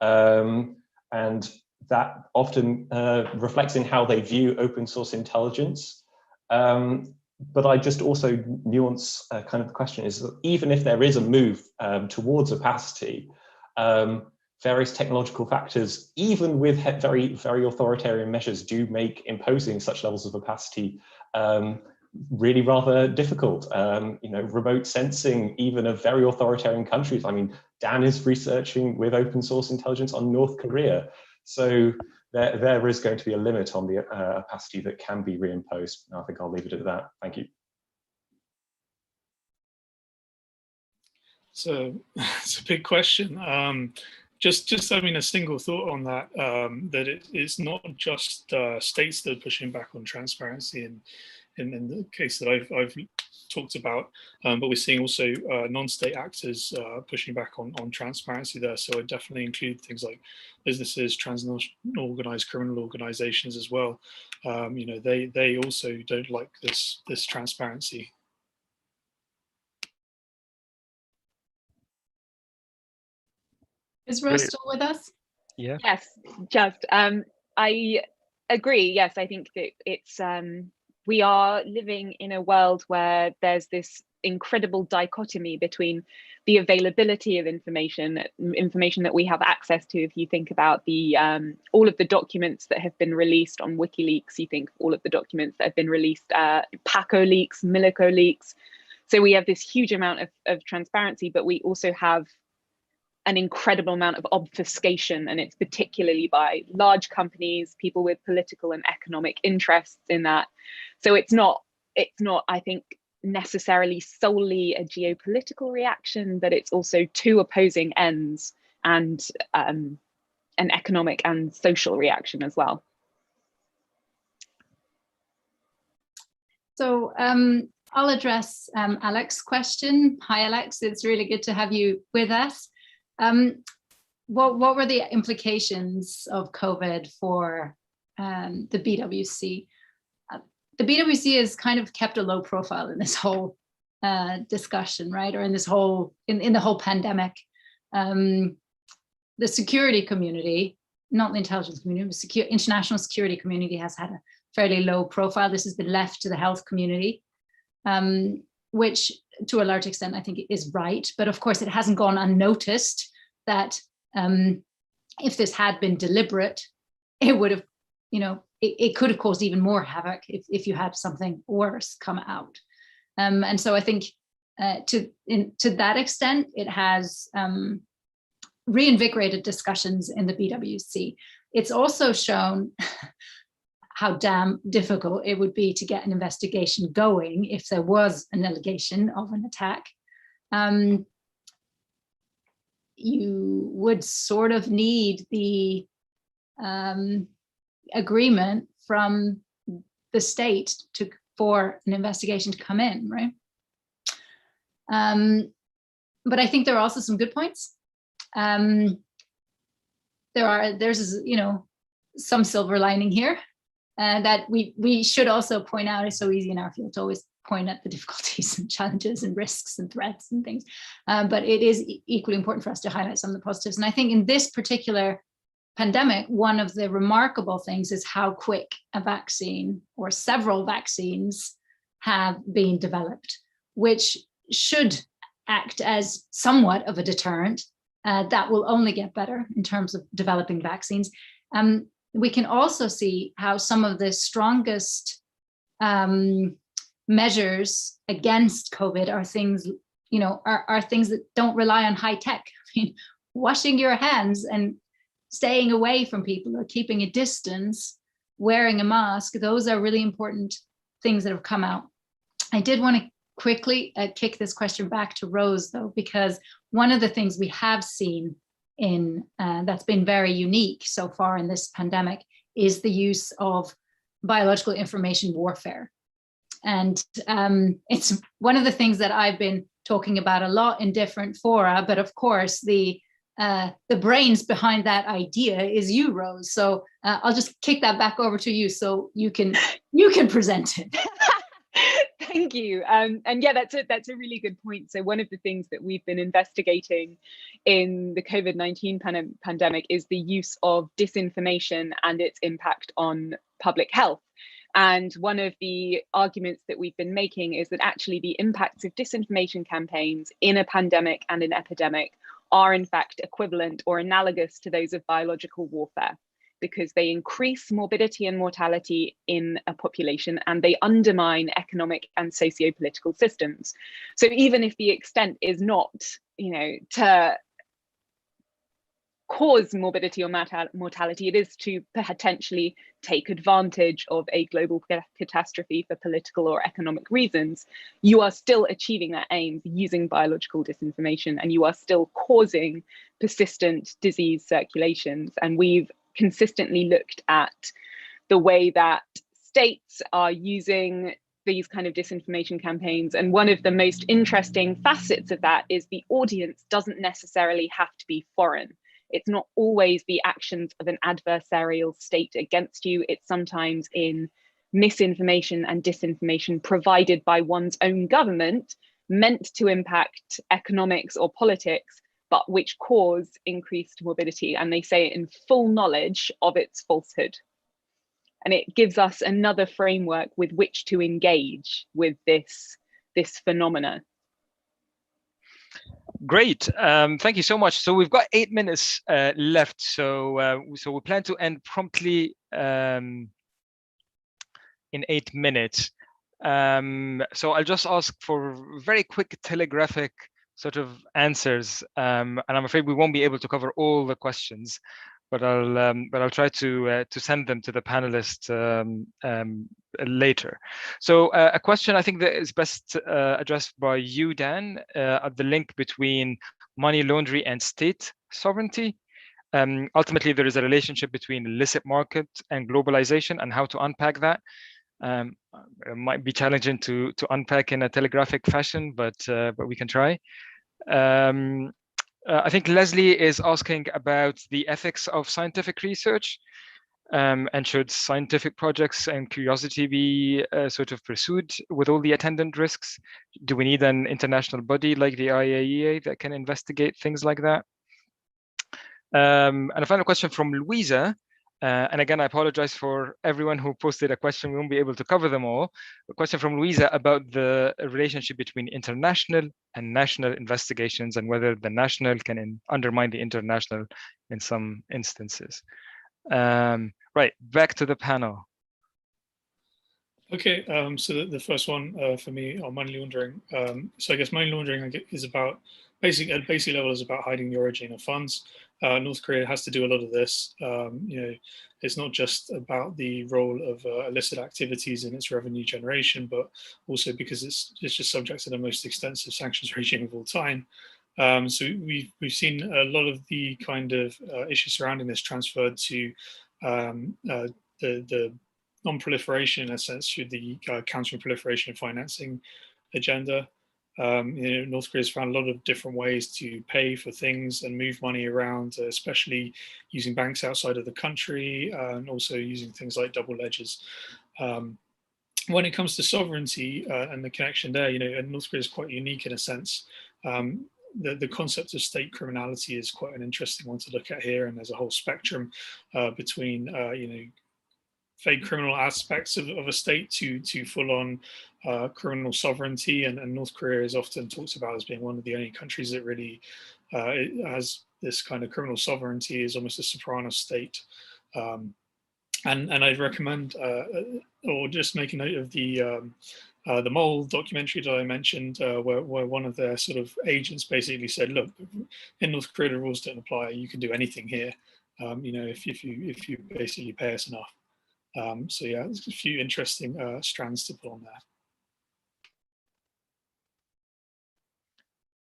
And that often reflects in how they view open source intelligence. But I just also nuance kind of the question is that even if there is a move towards opacity, various technological factors, even with very, very authoritarian measures, do make imposing such levels of opacity really rather difficult. Remote sensing, even of very authoritarian countries. I mean, Dan is researching with open source intelligence on North Korea. So there is going to be a limit on the opacity that can be reimposed. I think I'll leave it at that. Thank you. So it's a big question. Just I mean, a single thought on that, that it's not just states that are pushing back on transparency in the case that I've talked about, but we're seeing also non-state actors pushing back on transparency there. So I definitely include things like businesses, transnational organized criminal organizations as well. They also don't like this transparency. Is Rose still with us? Yeah. Yes, just I agree. Yes, I think that it's we are living in a world where there's this incredible dichotomy between the availability of information that we have access to. If you think about the all of the documents that have been released on WikiLeaks, you think all of the documents that have been released, PACO leaks, Milico leaks. So we have this huge amount of transparency, but we also have an incredible amount of obfuscation, and it's particularly by large companies, people with political and economic interests in that. So it's not, I think, necessarily solely a geopolitical reaction, but it's also two opposing ends and an economic and social reaction as well. So I'll address Alex's question. Hi, Alex. It's really good to have you with us. What were the implications of COVID for the BWC? The BWC has kind of kept a low profile in this whole discussion, right? Or in this whole, in the whole pandemic. The security community, not the intelligence community, the international security community has had a fairly low profile. This has been left to the health community, which to a large extent I think is right. But of course it hasn't gone unnoticed that if this had been deliberate, it would have, it could have caused even more havoc if you had something worse come out. And so I think to that extent, it has reinvigorated discussions in the BWC. It's also shown how damn difficult it would be to get an investigation going if there was an allegation of an attack. You would sort of need the agreement from the state for an investigation to come in, right? But I think there are also some good points. There's some silver lining here, that we should also point out. It's so easy in our field to always point at the difficulties and challenges and risks and threats and things, but it is equally important for us to highlight some of the positives. And I think in this particular pandemic, one of the remarkable things is how quick a vaccine or several vaccines have been developed, which should act as somewhat of a deterrent. That will only get better in terms of developing vaccines. We can also see how some of the strongest measures against COVID are things are things that don't rely on high tech. I mean, washing your hands and staying away from people or keeping a distance, wearing a mask, those are really important things that have come out. I did want to quickly kick this question back to Rose, though, because one of the things we have seen in that's been very unique so far in this pandemic is the use of biological information warfare. And it's one of the things that I've been talking about a lot in different fora, but of course the brains behind that idea is you, Rose. So I'll just kick that back over to you so you can present it. Thank you. And yeah, that's a really good point. So one of the things that we've been investigating in the COVID-19 pandemic is the use of disinformation and its impact on public health. And one of the arguments that we've been making is that actually the impacts of disinformation campaigns in a pandemic and an epidemic are in fact equivalent or analogous to those of biological warfare, because they increase morbidity and mortality in a population and they undermine economic and socio-political systems. So even if the extent is not, to cause morbidity or mortality, it is to potentially take advantage of a global catastrophe for political or economic reasons, you are still achieving that aim using biological disinformation, and you are still causing persistent disease circulations. And we've consistently looked at the way that states are using these kind of disinformation campaigns. And one of the most interesting facets of that is the audience doesn't necessarily have to be foreign. It's not always the actions of an adversarial state against you. It's sometimes in misinformation and disinformation provided by one's own government, meant to impact economics or politics, but which cause increased morbidity. And they say it in full knowledge of its falsehood. And it gives us another framework with which to engage with this phenomena. Great, thank you so much. So we've got 8 minutes left. So we plan to end promptly in 8 minutes. So I'll just ask for very quick telegraphic sort of answers, and I'm afraid we won't be able to cover all the questions, but I'll try to send them to the panelists later. So a question I think that is best addressed by you, Dan, the link between money laundering and state sovereignty. Ultimately, there is a relationship between illicit market and globalization, and how to unpack that. It might be challenging to unpack in a telegraphic fashion, but we can try. I think Leslie is asking about the ethics of scientific research, and should scientific projects and curiosity be sort of pursued with all the attendant risks? Do we need an international body like the IAEA that can investigate things like that? And a final question from Louisa. And again, I apologize for everyone who posted a question. We won't be able to cover them all. A question from Louisa about the relationship between international and national investigations, and whether the national can undermine the international in some instances. Right, back to the panel. Okay, so the first one for me on money laundering. So I guess money laundering is about, at basic level, is about hiding the origin of funds. North Korea has to do a lot of this. It's not just about the role of illicit activities in its revenue generation, but also because it's just subject to the most extensive sanctions regime of all time. So we've seen a lot of the kind of issues surrounding this transferred to the non-proliferation, in a sense, through the counter-proliferation financing agenda. North Korea has found a lot of different ways to pay for things and move money around, especially using banks outside of the country, and also using things like double ledgers. When it comes to sovereignty and the connection there, North Korea is quite unique in a sense. The concept of state criminality is quite an interesting one to look at here, and there's a whole spectrum between fake criminal aspects of a state to full-on criminal sovereignty, and North Korea is often talked about as being one of the only countries that really has this kind of criminal sovereignty, is almost a soprano state. And I'd recommend, or just make a note of the The Mole documentary that I mentioned, where one of their sort of agents basically said, look, in North Korea, the rules don't apply. You can do anything here, you know, if you basically pay us enough. So yeah, there's a few interesting strands to put on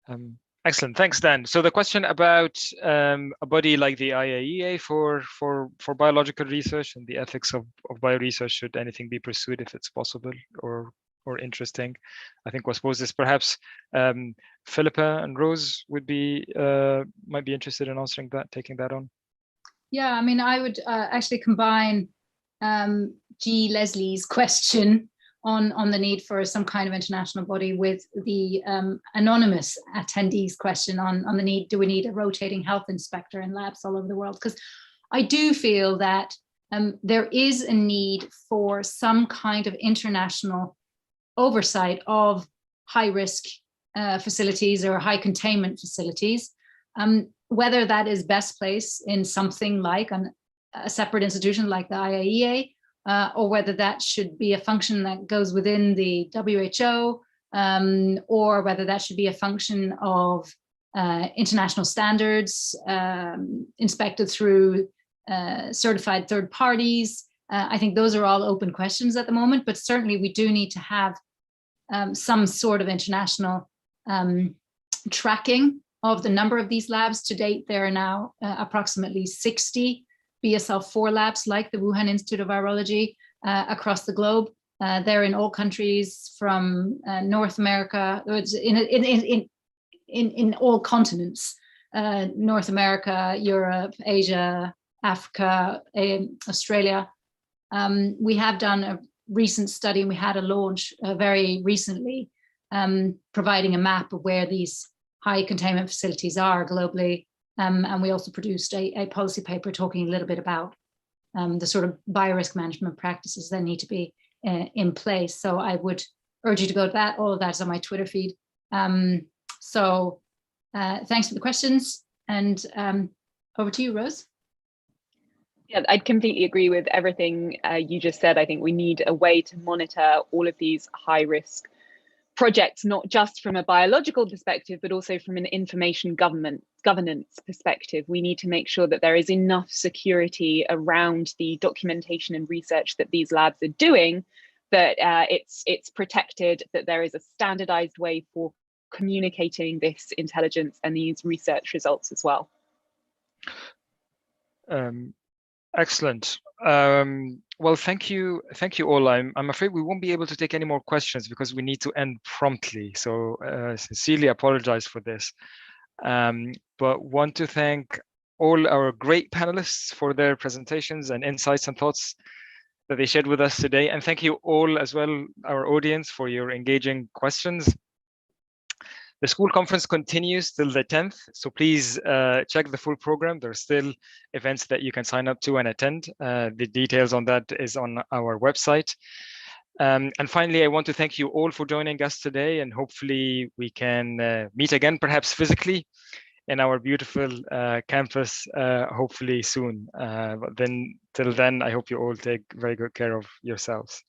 there. Excellent, thanks, Dan. So the question about a body like the IAEA for biological research and the ethics of bioresearch, should anything be pursued if it's possible or interesting, I think was posed is perhaps Filippa and Rose would be might be interested in answering that, taking that on. Yeah, I mean, I would actually combine G. Leslie's question on the need for some kind of international body with the anonymous attendees question on the need, do we need a rotating health inspector in labs all over the world? Because I do feel that there is a need for some kind of international oversight of high risk facilities or high containment facilities, whether that is best placed in something like a separate institution like the IAEA, or whether that should be a function that goes within the WHO, or whether that should be a function of international standards inspected through certified third parties. I think those are all open questions at the moment, but certainly we do need to have some sort of international tracking of the number of these labs. To date, there are now approximately 60 BSL-4 labs like the Wuhan Institute of Virology across the globe. They're in all countries from North America, in all continents, North America, Europe, Asia, Africa, Australia. We have done a recent study, and we had a launch very recently, providing a map of where these high containment facilities are globally. And we also produced a policy paper talking a little bit about the sort of biorisk management practices that need to be in place. So I would urge you to go to that. All of that is on my Twitter feed. So thanks for the questions. And over to you, Rose. Yeah, I'd completely agree with everything you just said. I think we need a way to monitor all of these high risk projects, not just from a biological perspective, but also from an information governance perspective. We need to make sure that there is enough security around the documentation and research that these labs are doing, that it's protected, that there is a standardized way for communicating this intelligence and these research results as well. Excellent. Well, thank you all. I'm afraid we won't be able to take any more questions because we need to end promptly. So sincerely apologize for this. But want to thank all our great panelists for their presentations and insights and thoughts that they shared with us today. And thank you all as well, our audience, for your engaging questions. The school conference continues till the 10th, so please check the full program. There are still events that you can sign up to and attend. The details on that is on our website. And finally, I want to thank you all for joining us today, and hopefully we can meet again, perhaps physically, in our beautiful campus, hopefully soon. But then, till then, I hope you all take very good care of yourselves.